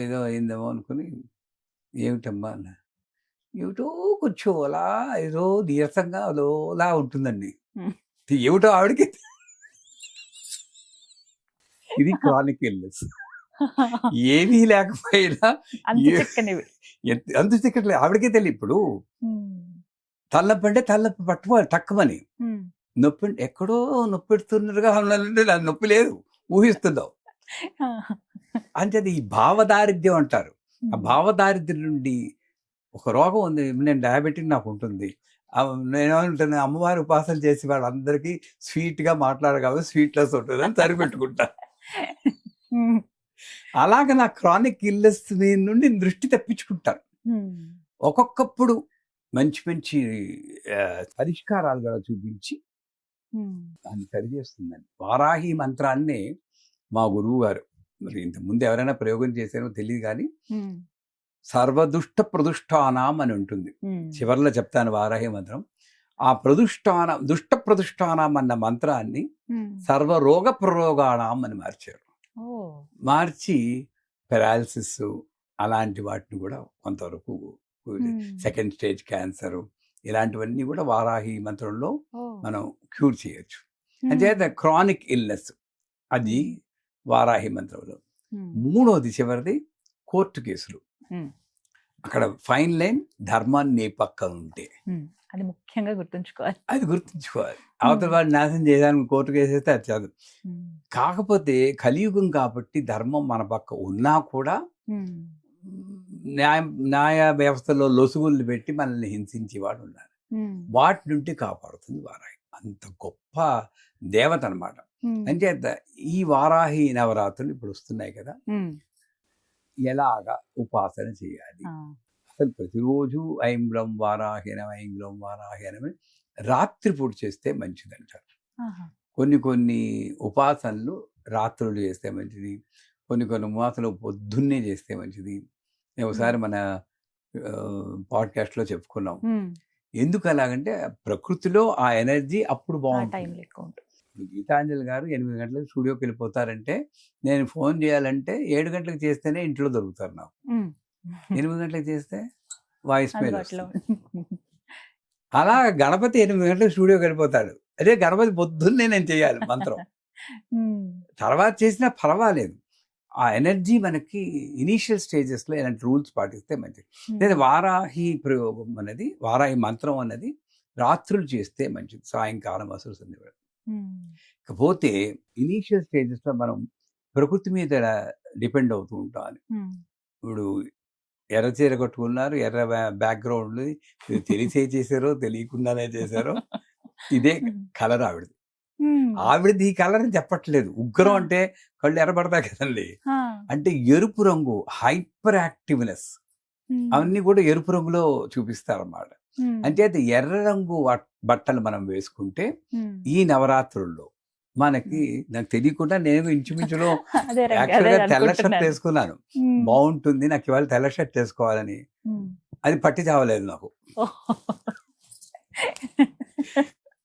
ఏదో అయిందేమో అనుకుని, ఏమిటమ్మా అన్న, ఏమిటో కొంచెం అలా ఏదో నీరసంగా అదోలా ఉంటుందండి. ఉమ్. ఏమిటో ఆవిడకి ఇది క్రానిక్ ఇల్నెస్. ఏమీ లేకపోయినా అంత ఏ- చిక్కనివి. అంత చిక్కట్లేదు, ఆవిడకే తెలియదు. ఇప్పుడు ఉమ్, తలనొప్పి అంటే తలనొప్పి పట్టుకోవాలి టక్కుమని, ఉమ్. నొప్పి ఎక్కడో నొప్పి పెడుతున్నట్టుగా ఉన్నానంటే నాకు నొప్పి లేదు, ఊహిస్తున్నావు. అంటే అది ఈ భావదారిద్ర్యం అంటారు. ఆ భావదారిద్ర్యం నుండి ఒక రోగం ఉంది. నేను డయాబెటిక్ నాకు ఉంటుంది. నేనేమంటాను, అమ్మవారి ఉపాసన చేసి వాళ్ళందరికీ స్వీట్గా మాట్లాడగలదు, స్వీట్లెస్ ఉంటుందని సరిపెట్టుకుంటా. ఉమ్, అలాగ నా క్రానిక్ ఇల్నెస్ నుండి దృష్టి తప్పించుకుంటాను. ఉమ్, ఒక్కొక్కప్పుడు మంచి మంచి పరిష్కారాలు కూడా చూపించి ఉమ్. దాన్ని సరిచేస్తుందండి. వారాహి మంత్రాన్ని మా గురువు గారు, మరి ఇంతకుముందు ఎవరైనా ప్రయోగం చేశారో తెలియదు కానీ, ఉమ్, సర్వదుష్ట ప్రదుష్టానాం అని ఉంటుంది. ఉమ్. చివరిలో చెప్తాను వారాహి మంత్రం. ఆ దుష్ట ప్రదుష్టానాం అన్న మంత్రాన్ని ఉమ్. సర్వరోగ ప్రరోగాణం అని మార్చారు. ఓ. మార్చి పెరాలసిస్ అలాంటి వాటిని కూడా కొంతవరకు, ఉమ్. సెకండ్ స్టేజ్ క్యాన్సర్ ఇలాంటివన్నీ కూడా వారాహి మంత్రంలో ఓ. మనం క్యూర్ చేయొచ్చు. ఉమ్. అంచేత క్రానిక్ ఇల్నెస్ అది వారాహి మంత్రంలో. ఉమ్. మూడోది చివరిది కోర్టు కేసులు. ఉమ్. అక్కడ ఫైన్ లైన్ ధర్మాన్ని నీ పక్కన ఉంటే ఉమ్. అది ముఖ్యంగా గుర్తుంచుకోవాలి. అది గుర్తుంచుకోవాలి. అవతల వాడు నాశనం చేయడానికి కోర్టు కేసు వేస్తే అది చదువు. ఉమ్. కాకపోతే కలియుగం కాబట్టి ధర్మం మన పక్క ఉన్నా కూడా ఉమ్. న్యాయ వ్యవస్థలో లొసుగులు పెట్టి మనల్ని హింసించేవాడు ఉన్నారు. ఉమ్. వాటి నుండి కాపాడుతుంది వారాహి. అంత గొప్ప దేవత అనమాట. ఉమ్. అంచేత ఈ వారాహి నవరాత్రులు ఇప్పుడు వస్తున్నాయి కదా, ఉమ్. ఎలాగా ఉపాసన చేయాలి? ఆ. అసలు ప్రతిరోజు ఐంగ్లం వారాహీనం ఐంగ్లం వారాహీనం రాత్రిపూట చేస్తే మంచిదంటారు. ఆహా. కొన్ని ఉపాసనలు రాత్రులు చేస్తే మంచిది, కొన్ని ఉపాసనలు పొద్దున్నే చేస్తే మంచిది. ఒకసారి మన పాడ్కాస్ట్లో చెప్పుకున్నాం. ఉమ్. ఎందుకు అలాగంటే ప్రకృతిలో ఆ ఎనర్జీ అప్పుడు ఆ బాగుంటుంది. టైంలో ఎక్కువ ఉంటుంది. ఇప్పుడు గీతాంజలి గారు 8 గంటలకు స్టూడియోకి వెళ్ళిపోతారంటే, నేను ఫోన్ చేయాలంటే 7 గంటలకు చేస్తేనే ఇంట్లో దొరుకుతారు నాకు. ఉమ్. 8 గంటలకు చేస్తే వాయిస్ మెయిల్ అందుబాటులో వస్తుంది. అలా గణపతి 8 గంటలకు స్టూడియోకి వెళ్ళిపోతాడు. అదే గణపతి పొద్దున్నే నేను చేయాలి మంత్రం. ఉమ్. తర్వాత చేసినా పర్వాలేదు. ఆ ఎనర్జీ మనకి ఇనీషియల్ స్టేజెస్లో ఇలాంటి రూల్స్ పాటిస్తే మంచిది. లేదా వారాహి ప్రయోగం అనేది, వారాహి మంత్రం అన్నది రాత్రులు చేస్తే మంచిది, సాయంకాలం అసలు సంధ్యవేళ. ఉమ్. ఇకపోతే ఇనీషియల్ స్టేజెస్లో మనం ప్రకృతి మీద డిపెండ్ అవుతూ ఉంటాం. ఉమ్. ఇప్పుడు ఎర్ర చీర కట్టుకున్నారు, ఎర్ర బ్యాక్గ్రౌండ్, తెలిసే చేశారో తెలియకుండానే చేశారో, ఇదే కలర్ ఆవిడది. ఉమ్. ఆవిడది ఈ కలర్ అని చెప్పట్లేదు. ఉగ్రం అంటే కళ్ళు ఎర్రబడతాయి కదండి. ఆ. అంటే ఎరుపు రంగు, హైపర్ యాక్టివ్నెస్ ఉమ్. అవన్నీ కూడా ఎరుపు రంగులో చూపిస్తారన్నమాట. ఉమ్. అంటే అది ఎర్ర రంగు బట్టలు మనం వేసుకుంటే ఉమ్. ఈ నవరాత్రుల్లో మనకి, నాకు తెలియకుండా నేను ఇంచుమించులో అదే రంగు, అదే యాక్చువల్గా తెల్ల షర్ట్ అనుకుంటున్నాను. వేసుకున్నాను. ఉమ్. బాగుంటుంది, నాకు ఇవాళ తెల్ల షర్ట్ వేసుకోవాలని. ఉమ్. అది పట్టి చావలేదు నాకు. ఓహో.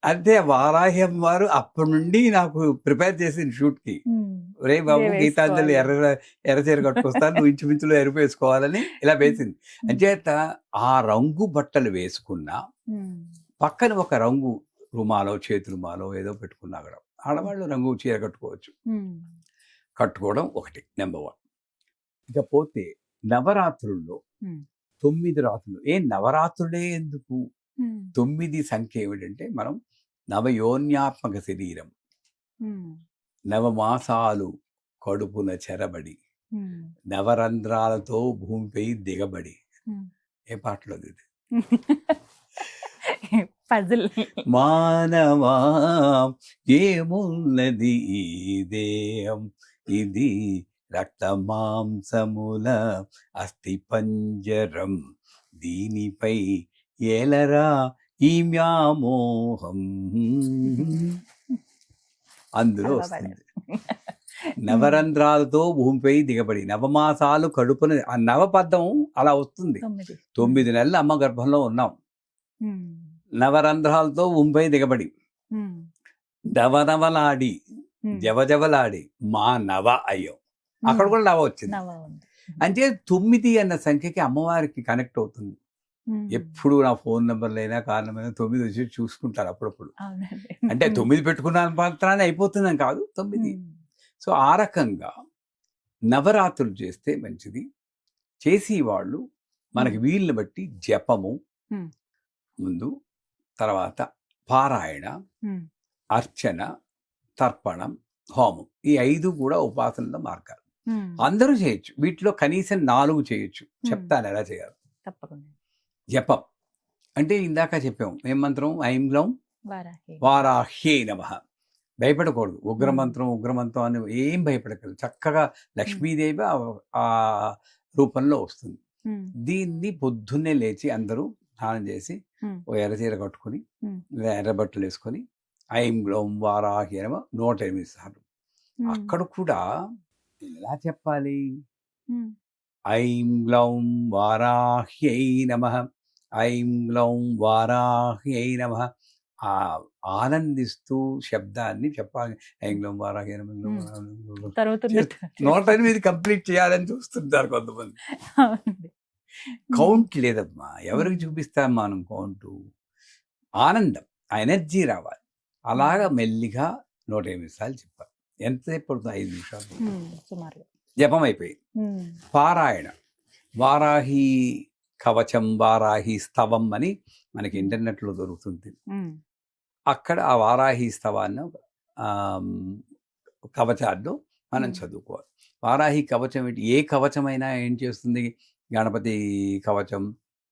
అంటే వారాహి వారు అప్పటి నుండి నాకు ప్రిపేర్ చేసింది షూట్కి. ఉమ్. రే బాబు, ఇదే గీతాంజలి వేసుకోవాలి. ఎర్ర చీర కట్టుకొస్తాను, నువ్వు ఇంచుమించులో ఎరుపు వేసుకోవాలని ఇలా వేసింది. అంచేత ఆ రంగు బట్టలు వేసుకున్నా, ఉమ్. పక్కన ఒక రంగు రుమాలో, చేతి రుమాలో ఏదో పెట్టుకున్నా కూడా ఆడవాళ్ళు రంగు చీర కట్టుకోవచ్చు. ఉమ్. కట్టుకోవడం ఒకటి నెంబర్ 1. ఇకపోతే నవరాత్రుల్లో ఉమ్. 9 రాత్రులు. నవరాత్రులే ఎందుకు? ఉమ్. 9 సంఖ్య ఏమిటంటే, మనం నవయోన్యాత్మక శరీరం, ఉమ్. నవమాసాలు కడుపున చెరబడి, ఉమ్. నవరంధ్రాలతో భూమిపై దిగబడి. ఉమ్. ఏ పాటలో ఇది? పజిల్. మానవా ఏమున్నది ఈ దేహం, ఇది రక్త మాంసముల అస్థి పంజరం, దీనిపై ఏలరా ఈ వ్యామోహం. అందులో చాలా వస్తుంది నవరంధ్రాలతో భూమిపై దిగబడి, నవమాసాలు కడుపున. ఆ నవపదం అలా వస్తుంది. 9 నెలలు అమ్మ గర్భంలో ఉన్నాం. ఉమ్. నవరంధ్రాలతో భూమిపై దిగబడి, ఉమ్. నవనవలాడి జవజవలాడి మా నవ అయ్యం. అక్కడ కూడా నవ వచ్చింది. అంటే 9 అన్న సంఖ్యకి అమ్మవారికి కనెక్ట్ అవుతుంది. ఎప్పుడు నా ఫోన్ నెంబర్లైనా కారణమైనా 9 వచ్చి చూసుకుంటారు అప్పుడప్పుడు. అంటే 9 పెట్టుకున్న మాత్రాన్ని అయిపోతుందని కాదు, 9. సో ఆ రకంగా నవరాత్రులు చేస్తే మంచిది. చేసి వాళ్ళు మనకి వీళ్ళని బట్టి జపము ముందు, తర్వాత పారాయణ, అర్చన, తర్పణం, హోమం, ఈ 5 కూడా ఉపాసనల మార్గాలు. అందరూ చేయొచ్చు. వీటిలో కనీసం 4 చేయొచ్చు. చెప్తాను ఎలా చేయాలి. తప్పకుండా. జపం అంటే ఇందాక చెప్పాం, ఏం మంత్రం? ఐం గ్లౌం వారాహ్యై నమః. భయపడకూడదు. ఉగ్రమంత్రం అని ఏం భయపడకూడదు. చక్కగా లక్ష్మీదేవి ఆ రూపంలో వస్తుంది. దీన్ని పొద్దున్నే లేచి అందరూ స్నానం చేసి ఓ ఎర్రచీర కట్టుకుని ఎర్ర బట్టలు వేసుకొని ఐం గ్లౌం వారాహ్యై నమః 108 సార్లు. అక్కడ కూడా ఎలా చెప్పాలి? ఐం గ్లౌం వారాహ్యై నమః, ఐం గ్లౌం వారాహ్యై నమః. ఆనందిస్తూ శబ్దాన్ని చెప్పాలి. ఐం గ్లౌం వారాహ్యై నమః. 108 కంప్లీట్ చేయాలని చూస్తుంటారు కొంతమంది. కౌంట్ లేదమ్మా. ఎవరికి చూపిస్తాం మనం కౌంటు? ఆనందం, ఆ ఎనర్జీ రావాలి. అలాగా మెల్లిగా 108 సార్లు చెప్పాలి. ఎంతసేపు పడుతుంది? 5 నిమిషాలు సుమారుగా జపం అయిపోయింది. పారాయణ, వారాహి కవచం, వారాహి స్తవం అని మనకి ఇంటర్నెట్లో దొరుకుతుంది. అక్కడ ఆ వారాహి స్తవాన్ని కవచాల్లో మనం చదువుకోవాలి. వారాహి కవచం ఏంటి? ఏ కవచమైనా ఏం చేస్తుంది? గణపతి కవచం,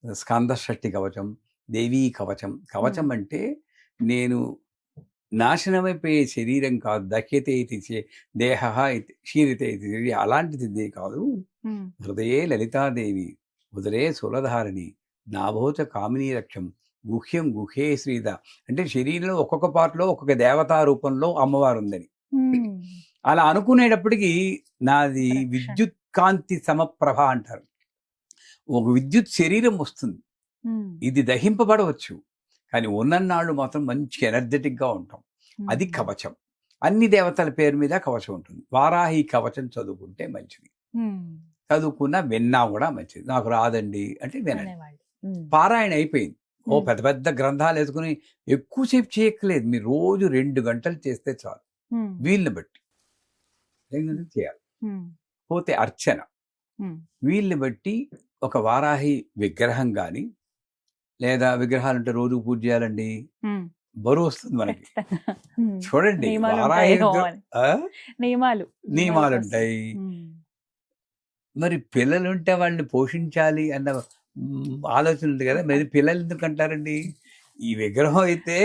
స్కంద షష్ఠి కవచం, దేవీ కవచం. కవచం అంటే నేను నాశనమైపోయే శరీరం కాదు. దహ్యతే ఇది దేహ క్షీరితే ఇది శరీరం, అలాంటిది కాదు. హృదయే లలితాదేవి, ఉదరే సులధారిణి, నాభోచ కామినీ రక్షం, గుహ్యం గుహే శ్రీద. అంటే శరీరంలో ఒక్కొక్క పార్ట్లో ఒక్కొక్క దేవతా రూపంలో అమ్మవారు ఉందని అలా అనుకునేటప్పటికీ నాది విద్యుత్ కాంతి సమప్రభ అంటారు. ఒక విద్యుత్ శరీరం వస్తుంది. ఇది దహింపబడవచ్చు, కానీ ఉన్నన్నాళ్ళు మాత్రం మంచి ఎనర్జెటిక్గా ఉంటాం. అది కవచం. అన్ని దేవతల పేరు మీద కవచం ఉంటుంది. వారాహి కవచం చదువుకుంటే మంచిది. చదువుకున్నా విన్నా కూడా మంచిది. నాకు రాదండి అంటే వినండి. పారాయణ అయిపోయింది. ఓ పెద్ద పెద్ద గ్రంథాలు వేసుకుని ఎక్కువసేపు చేయక్కలేదు. మీరు రోజు 2 గంటలు చేస్తే చాలు. వీళ్ళని బట్టి చేయాలి. పోతే అర్చన, వీళ్ళని బట్టి ఒక వారాహి విగ్రహం కానీ, లేదా విగ్రహాలు అంటే రోజు పూజ చేయాలండి, బరువు వస్తుంది మనకి. చూడండి, వారాహి నియమాలు ఉంటాయి. మరి పిల్లలు ఉంటే వాళ్ళని పోషించాలి అన్న ఆలోచన ఉంది కదా. మరి పిల్లలు ఎందుకు అంటారండి? ఈ విగ్రహం అయితే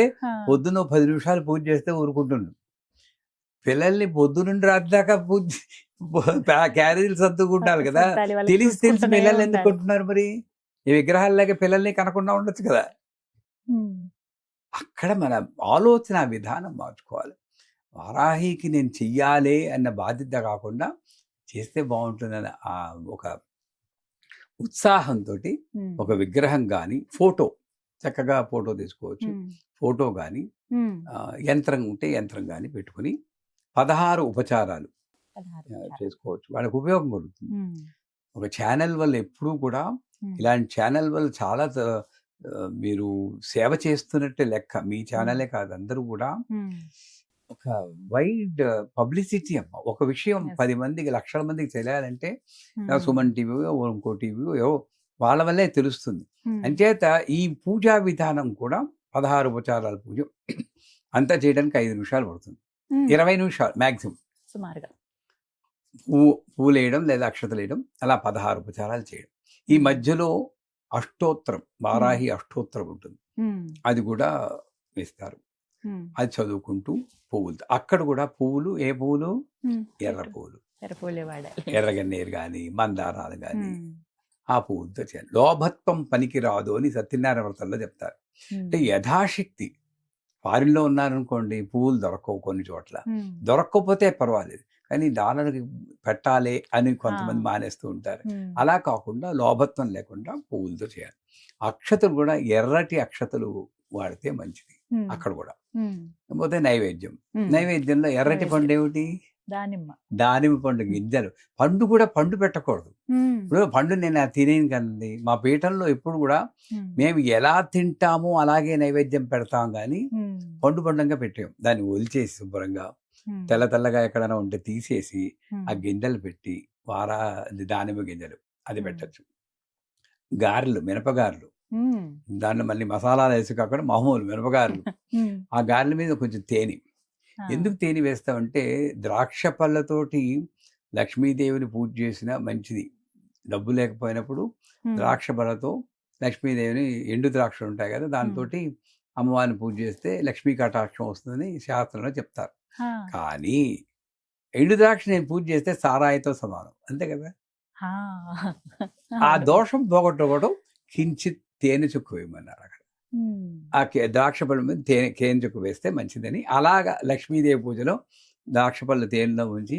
పొద్దున్న 10 నిమిషాలు పూజ చేస్తే ఊరుకుంటున్నాం. పిల్లల్ని పొద్దు నుండి రాత్రి దాకా పూజ క్యారీలు సర్దుకుంటారు కదా. తెలిసి పిల్లల్ని ఎందుకు కొంటున్నారు? మరి ఈ విగ్రహాల్లాగే పిల్లల్ని కనకుండా ఉండొచ్చు కదా. అక్కడ మన ఆలోచన విధానం మార్చుకోవాలి. వారాహికి నేను చెయ్యాలి అన్న బాధ్యత కాకుండా చేస్తే బాగుంటుందని ఒక ఉత్సాహంతో ఒక విగ్రహం కానీ, ఫోటో చక్కగా ఫోటో తీసుకోవచ్చు. ఫోటో కానీ, యంత్రం ఉంటే యంత్రం కానీ పెట్టుకుని 16 ఉపచారాలు చేసుకోవచ్చు. వాళ్ళకి ఉపయోగం కలుగుతుంది. ఒక ఛానల్ వల్ల ఎప్పుడూ కూడా ఇలాంటి ఛానల్ వల్ల చాలా మీరు సేవ చేస్తున్నట్టే లెక్క. మీ ఛానలే కాదు, అందరూ కూడా ఒక వైడ్ పబ్లిసిటీ అమ్మ. ఒక విషయం 10 మందికి, లక్షల మందికి తెలియాలంటే సుమన్ టీవీయో ఇంకో టీవీయో వాళ్ళ వల్లే తెలుస్తుంది. అంచేత ఈ పూజా విధానం కూడా 16 ఉపచారాల పూజ అంతా చేయడానికి 5 నిమిషాలు పడుతుంది. 20 నిమిషాలు మ్యాక్సిమం సుమారుగా. పూలేయడం లేదా అక్షతలేయడం, అలా 16 ఉపచారాలు చేయడం. ఈ మధ్యలో అష్టోత్తరం, వారాహి అష్టోత్తరం ఉంటుంది. అది కూడా వేస్తారు. అది చదువుకుంటూ పువ్వులు, అక్కడ కూడా పువ్వులు, ఏ పువ్వులు? ఎర్ర పువ్వులు, ఎర్రగన్నేరు కానీ, మందారాలు కానీ, ఆ పువ్వులతో చేయాలి. లోభత్వం పనికి రాదు అని సత్యనారాయణ వ్రతంలో చెప్తారు. అంటే యథాశక్తి. ఫారిన్లో ఉన్నారనుకోండి, పువ్వులు దొరకవు కొన్ని చోట్ల. దొరక్కపోతే పర్వాలేదు, కానీ దానానికి పెట్టాలి అని కొంతమంది మానేస్తూ ఉంటారు. అలా కాకుండా లోభత్వం లేకుండా పువ్వులతో చేయాలి. అక్షతలు కూడా ఎర్రటి అక్షతలు వాడితే మంచిది. ఉమ్, అక్కడ కూడా ఉమ్, పోతే నైవేద్యం. ఉమ్. నైవేద్యంలో ఎర్రటి పండు నైవేద్యం. ఏమిటి? దానిమ్మ. దానిమ్మ పండు గింజలు. పండు కూడా పండు పెట్టకూడదు. ఉమ్, ఇప్పుడు పండు నేను తినేది కదండి. మా పీఠంలో ఎప్పుడు కూడా ఉమ్, మేము ఎలా తింటామో అలాగే నైవేద్యం పెడతాం కానీ ఉమ్, పండు పండుగ పెట్టాం. దాన్ని ఒలిచేసి శుభ్రంగా ఉమ్, తెల్ల తెల్లగా ఎక్కడైనా ఉంటే తీసేసి ఉమ్, ఆ గింజలు పెట్టి దానిమ్మ గింజలు అది ఉమ్. పెట్టచ్చు. గారెలు, మినపగారెలు, ఉమ్, దాంట్లో మళ్ళీ మసాలాలు వేసి కాకుండా మామూలు మినపగారెలు. ఉమ్, ఆ గారెల మీద కొంచెం తేనె. ఆ, ఎందుకు తేనె వేస్తామంటే ద్రాక్ష పళ్ళతోటి లక్ష్మీదేవిని పూజ చేసినా మంచిది. డబ్బు లేకపోయినప్పుడు ఉమ్, ద్రాక్ష పళ్ళతో లక్ష్మీదేవిని, ఎండు ద్రాక్షలు ఉంటాయి కదా, దాంతో అమ్మవారిని పూజ చేస్తే లక్ష్మీ కటాక్షం వస్తుందని శాస్త్రంలో చెప్తారు. ఆ, కానీ ఎండు ద్రాక్ష నేను పూజ చేస్తే సారాయితో సమానం, అంతే కదా. ఆ, ఆ అవును. దోషం పోగొట్టుకోవడం కించిత్ తేనె చుక్క వేయమన్నారు అక్కడ. ఉమ్, ఆ ద్రాక్ష పళ్ళ మీద తేనె చుక్క వేస్తే మంచిదని. అలాగా లక్ష్మీదేవి పూజలో ద్రాక్ష పళ్ళు తేనెలో ఉంచి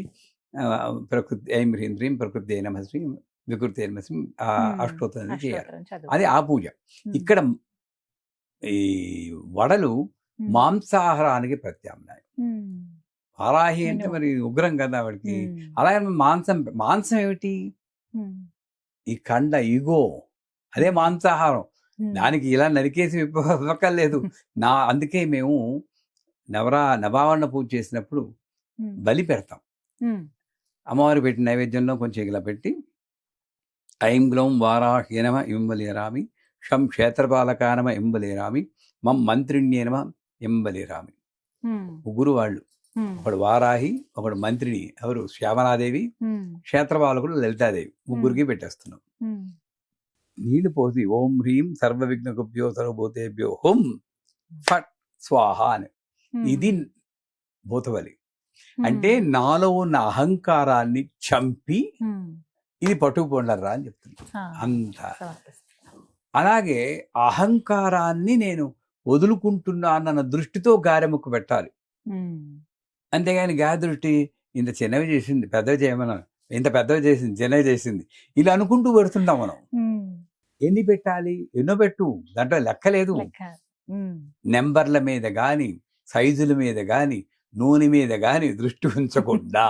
ప్రకృతి ఐం హ్రీం హ్రీం ప్రకృతి నమశ్రీ వికృతి నమశ్రీ ఉమ్, అష్టోత్తరం చేయాలి. అష్టోత్తరం చదువు. అది ఆ పూజ. ఉమ్, ఇక్కడ ఈ వడలు ఉమ్, మాంసాహారానికి ప్రత్యామ్నాయం. ఉమ్, వారాహి అంటే నేను- మరి ఉగ్రం కదా ఆవిడకి. ఉమ్, అలాగే మాంసం ఏమిటి? ఉమ్, ఈ కండ ఇగో అదే మాంసాహారం. ఉమ్, దానికి ఇలా నరికేసి ఇవ్వక్కర్లేదు. అందుకే మేము నవావరణ పూజ చేసినప్పుడు ఉమ్, బలి పెడతాం. ఉమ్, అమ్మవారు పెట్టిన నైవేద్యంలో కొంచెం ఇలా పెట్టి ఐం గ్లౌం వారాహ్యనమ ఇంబలిరామి షం క్షేత్రపాలకానమ ఇంబలిరామి మం మంత్రిణ్యేనమ ఇంబలిరామి. ఉమ్, ముగ్గురు వాళ్ళు, ఉమ్, ఒకడు వారాహి, ఒకడు మంత్రిని, ఎవరు శ్యామలాదేవి, ఉమ్, క్షేత్రపాలకుడు లలితాదేవి. ముగ్గురికి పెట్టేస్తున్నాం. ఉమ్, నీళ్లు పోసి ఓం హ్రీం సర్వ విఘ్నగుభ్యో సర్వభూతేభ్యో హుం ఫట్ స్వాహ అని. ఉమ్, ఇది భూతబలి. ఉమ్, అంటే నాలో ఉన్న అహంకారాన్ని చంపి ఉమ్, ఇది పట్టుకుపోండరా అని చెప్తున్నా. ఆ, అంత సమర్పిస్తా. అలాగే అహంకారాన్ని నేను వదులుకుంటున్నానన్న దృష్టితో గారెముక్కు పెట్టాలి. ఉమ్, అంతేగాని గాయ దృష్టి ఇంత చిన్నవి చేసింది పెద్దవి చేయమన్నా, ఇంత పెద్దవి చేసింది చిన్నవి చేసింది, ఇలా అనుకుంటూ పెడుతుంటాం మనం. ఉమ్, ఎన్ని పెట్టాలి? ఎన్నో పెట్టు, దాంట్లో లెక్కలేదు. లెక్క. ఉమ్, నెంబర్ల మీద కానీ సైజుల మీద కానీ నూనె మీద కానీ దృష్టి ఉంచకుండా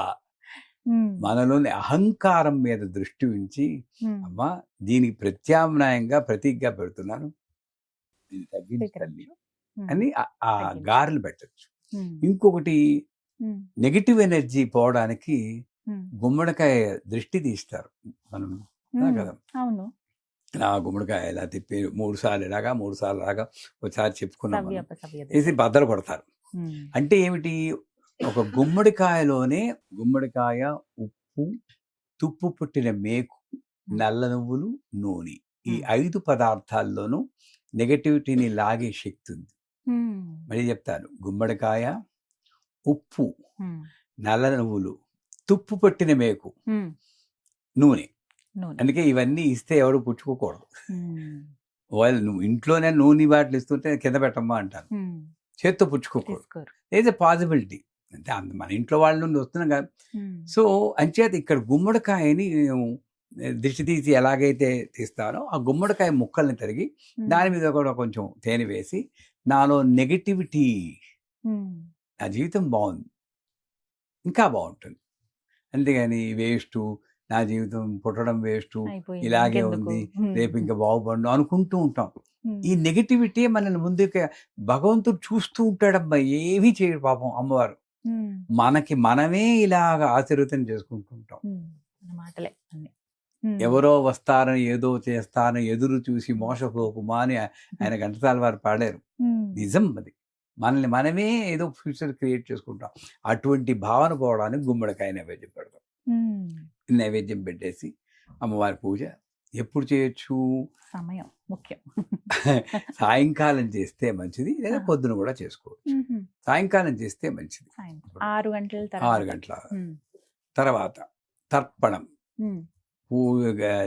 ఉమ్, మనలోని అహంకారం మీద దృష్టి ఉంచి ఉమ్, అమ్మా దీనికి ప్రత్యామ్నాయంగా ప్రతీకగా పెడుతున్నాను, ఇది తగ్గించు తల్లి ఉమ్, అని ఆ తగ్గించు. గారెలు పెట్టచ్చు. ఉమ్, ఇంకొకటి ఉమ్, నెగిటివ్ ఎనర్జీ పోవడానికి ఉమ్, గుమ్మడికాయ దృష్టి తీస్తారు మనం ఉమ్, కదా. అవును. ఇలా గుమ్మడికాయ ఇలా తిప్పి 3 సార్లు ఇలాగా 3 సార్లు అలాగా ఒకసారి చెప్పుకున్నాం మనం. సవ్య వేసి బద్దలు కొడతారు. అంటే ఏమిటి? ఒక గుమ్మడికాయలోనే గుమ్మడికాయ, ఉప్పు, తుప్పు పుట్టిన మేకు, నల్ల నువ్వులు, నూనె, ఈ 5 పదార్థాల్లోనూ నెగటివిటీని లాగే శక్తి ఉంది. మళ్ళీ చెప్తాను, గుమ్మడికాయ, ఉప్పు, నల్ల నువ్వులు, తుప్పు పట్టిన మేకు, నూనె. అందుకే ఇవన్నీ ఇస్తే ఎవరు పుచ్చుకోకూడదు. వాళ్ళు నువ్వు ఇంట్లోనే నూనె బాటిల్ ఇస్తుంటే కింద పెట్టమ్మా అంటాను, చేత్తో పుచ్చుకోకూడదు. ఏజ్ ఎ పాసిబిలిటీ అంటే మన ఇంట్లో వాళ్ళ నుండి వస్తున్నాం కదా. సో అంచేత ఇక్కడ గుమ్మడికాయని నేను దిష్టి తీసి ఎలాగైతే తీస్తానో ఆ గుమ్మడికాయ ముక్కల్ని తరిగి దాని మీద కూడా కొంచెం తేనె వేసి నాలో నెగటివిటీ, నా జీవితం బాగుంది ఇంకా బాగుంటుంది, అంతేగాని వేస్ట్, నా జీవితం పుట్టడం వేస్ట్, ఇలాగే ఉంది, రేపు ఇంకా బాగుపడు అనుకుంటూ ఉంటాం. ఈ నెగటివిటీ మనల్ని ముందుకు భగవంతుడు చూస్తూ ఉంటాడమ్మా, ఏమీ చేయడు పాపం అమ్మవారు. మనకి మనమే ఇలాగ ఆశీర్వదం చేసుకుంటూ ఉంటాం. ఎవరో వస్తారని ఏదో చేస్తారని ఎదురు చూసి మోసపోకుమా అని ఆయన ఘంటసాల వారు పాడారు. నిజం అది. మనల్ని మనమే ఏదో ఫ్యూచర్ క్రియేట్ చేసుకుంటాం. అటువంటి భావన పోవడానికి గుమ్మడికాయ నైవేద్యం పెడతాం. నైవేద్యం పెట్టేసి అమ్మవారి పూజ ఎప్పుడు చేయొచ్చు? సమయం ముఖ్యం. సాయంకాలం చేస్తే మంచిది, లేదా పొద్దున కూడా చేసుకోవచ్చు. సాయంకాలం చేస్తే మంచిది. 6 గంటల 6 గంటల తర్వాత తర్పణం.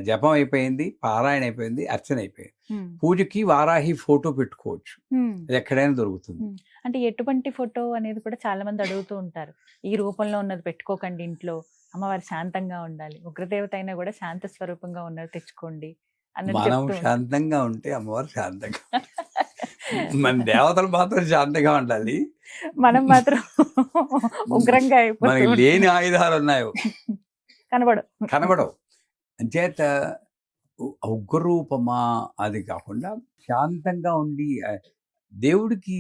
జపం అయిపోయింది, పారాయణ అయిపోయింది, అర్చన అయిపోయింది. పూజకి వారాహి ఫోటో పెట్టుకోవచ్చు, అది ఎక్కడైనా దొరుకుతుంది. అంటే ఎటువంటి ఫోటో అనేది కూడా చాలా మంది అడుగుతూ ఉంటారు. ఈ రూపంలో ఉన్నది పెట్టుకోకండి, ఇంట్లో అమ్మవారు శాంతంగా ఉండాలి, ఉగ్రదేవత అయినా కూడా శాంత స్వరూపంగా ఉన్నది తెచ్చుకోండి. మనం శాంతంగా ఉంటే అమ్మవారు శాంతంగా. మన దేవతలు మాత్రం శాంతంగా ఉండాలి. మనం మాత్రం ఉగ్రంగా అయిపోతూ మనకి ఉంటాం. లేని ఆయుధాలు ఉన్నాయో కనబడు. కనబడవు. అంచేత ఉగ్రరూపమా అది కాకుండా శాంతంగా ఉండి దేవుడికి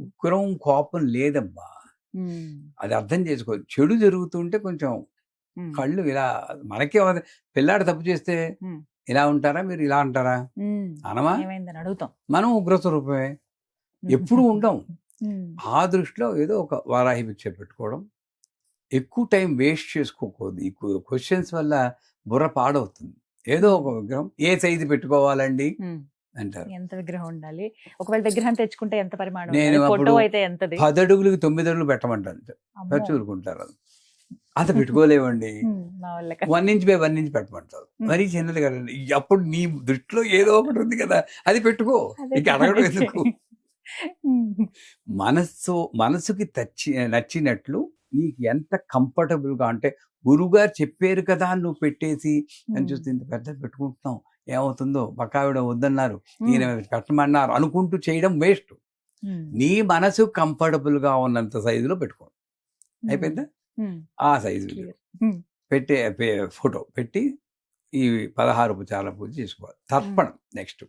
ఉగ్రం కోపం లేదమ్మా. ఉమ్, అది అర్థం చేసుకో. చెడు జరుగుతుంటే కొంచెం ఉమ్, కళ్ళు ఇలా మనకే పిల్లాడు తప్పు చేస్తే ఉమ్, ఇలా ఉంటారా, మీరు ఇలా అంటారా? ఉమ్. అనమా? ఏమైందని అడుగుతాం. మనం ఉగ్రస్వరూపమే. ఎప్పుడు ఉండం. ఉమ్, ఆ దృష్టిలో ఏదో ఒక వారాహి పిక్చర్ పెట్టుకోవడం, ఎక్కువ టైం వేస్ట్ చేసుకోకూడదు. ఈ క్వశ్చన్స్ వల్ల బుర్ర పాడవుతుంది. ఏదో ఒక విగ్రహం ఏ సైజు పెట్టుకోవాలండి ఉమ్. అంటారు. ఎంత విగ్రహం ఉండాలి, ఒకవేళ విగ్రహం తెచ్చుకుంటే ఎంత పరిమాణం నేను ఉండాలి, అప్పుడు ఫోటో అయితే ఎంతది? 10 అడుగులకి 9 అడుగులు పెట్టమంటారు. అమ్మో. చూరుకుంటారు. అంత పెట్టుకోలేవండి. ఉమ్, మా వాళ్ళ 1 ఇంచ్ బై 1 ఇంచ్ పెట్టమంటారు. మరీ చిన్నది కదండి. అప్పుడు నీ దృష్టిలో ఏదో ఒకటి ఉంది కదా, అది పెట్టుకో. అదే ఇక అడగడం ఎందుకు? ఉమ్, మనసుకి నచ్చినట్లు నీకు ఎంత కంఫర్టబుల్గా, అంటే గురువుగారు చెప్పారు కదా అని నువ్వు పెట్టేసి అని చూస్తే ఇంత పెద్దది పెట్టుకుంటున్నాం, ఏమవుతుందో, పక్కావిడ వద్దన్నారు, ఈయన పెట్టమన్నారు అనుకుంటూ చేయడం వేస్ట్. ఉమ్, నీ మనసు కంఫర్టబుల్గా ఉన్నంత సైజులో పెట్టుకో. అయిపోయిందా? ఉమ్, ఆ సైజు clear. ఉమ్, పెట్టే ఫోటో పెట్టి ఈ 16 ఉపచారాల పూజ చేసుకోవాలి. తర్పణం నెక్స్ట్.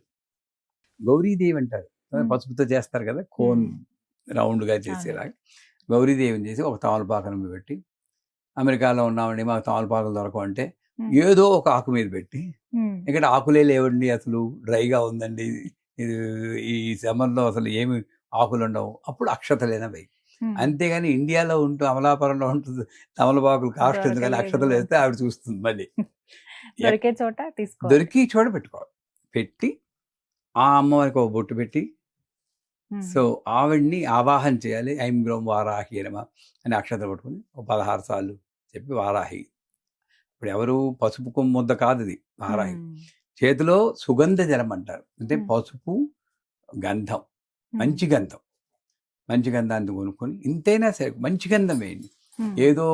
గౌరీదేవి అంటారు, పసుపుతో చేస్తారు కదా, కోన్ రౌండ్గా చేసేలాగా. గౌరీదేవిని చేసి ఒక తమలపాకం పెట్టి, అమెరికాలో ఉన్నామండి మాకు తమలపాకులు దొరకవంటే ఏదో ఒక ఆకు మీద పెట్టి, ఉమ్, ఇక్కడ ఆకులే లేవండి, అసలు డ్రైగా ఉందండి, ఇది ఈ సమ్మర్లో అసలు ఏమి ఆకులు ఉండవు, అప్పుడు అక్షతలైన వెయ్యి. ఉమ్. అంతేగాని ఇండియాలో ఉంటూ అమలాపురంలో ఉంటుంది తమలపాకులు కాస్ట్ ఎందుకని దొరకలేదు. అక్షతలు వేస్తే ఆవిడ చూస్తుంది. మళ్ళీ దొరికే చోట తీసుకో. దొరికి చోట పెట్టుకోవాలి. పెట్టి ఆ అమ్మవారికి ఒక బొట్టు పెట్టి, సో ఆవిడ్ని ఆవాహన చేయాలి. ఐం గ్రోం వారాహి నమః అని అక్షతలు పట్టుకుని ఒక 16 సార్లు చెప్పి వారాహి. ఇప్పుడు ఎవరు పసుపు కొమ్ము ముద్ద కాదు ఇది వారాహి. చేతిలో సుగంధ జలం అంటారు, అంటే పసుపు గంధం, మంచి గంధం. మంచి గంధాన్ని కొనుక్కొని, ఇంతైనా సరే మంచి గంధం వేయండి. ఏదో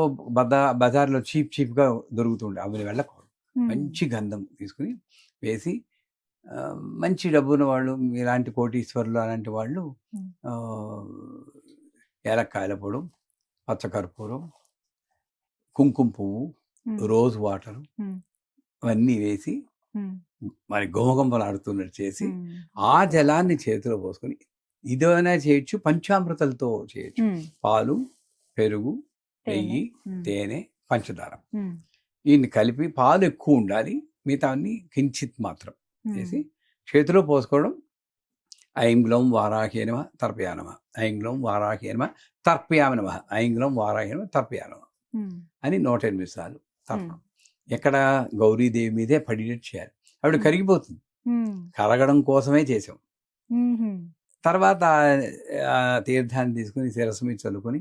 బజార్లో చీప్గా దొరుకుతుండే అవి వెళ్ళకూడదు. మంచి గంధం తీసుకుని వేసి, మంచి డబ్బున్న వాళ్ళు, ఇలాంటి కోటీశ్వరులు అలాంటి వాళ్ళు ఏలక్కాయల పొడు, పచ్చకర్పూరం, కుంకుమ పువ్వు, రోజ్ వాటరు అవన్నీ వేసి మరి గుమగుమలాడుతున్నట్టు చేసి ఆ జలాన్ని చేతిలో పోసుకొని, ఇదైనా చేయొచ్చు, పంచామృతాలతో చేయొచ్చు. పాలు, పెరుగు, నెయ్యి, తేనె, పంచదార వీటిని కలిపి, పాలు ఎక్కువ ఉండాలి, మిగతా అన్ని కించిత్ మాత్రం వేసి చేతిలో పోసుకోవడం. ఐం గ్లౌం వారాహి నమః తర్పయామి నమః, ఐం గ్లౌం వారాహి నమః తర్పయామి నమః, ఐం గ్లౌం వారాహి నమః తర్పయామి నమః అని 108 సార్లు తర్పణం. ఎక్కడ గౌరీదేవి మీదే పడినట్టు చేయాలి. ఆవిడ కరిగిపోతుంది. కరగడం కోసమే చేసాం. తర్వాత తీర్థాన్ని తీసుకుని శిరస్సు మీద చల్లుకొని,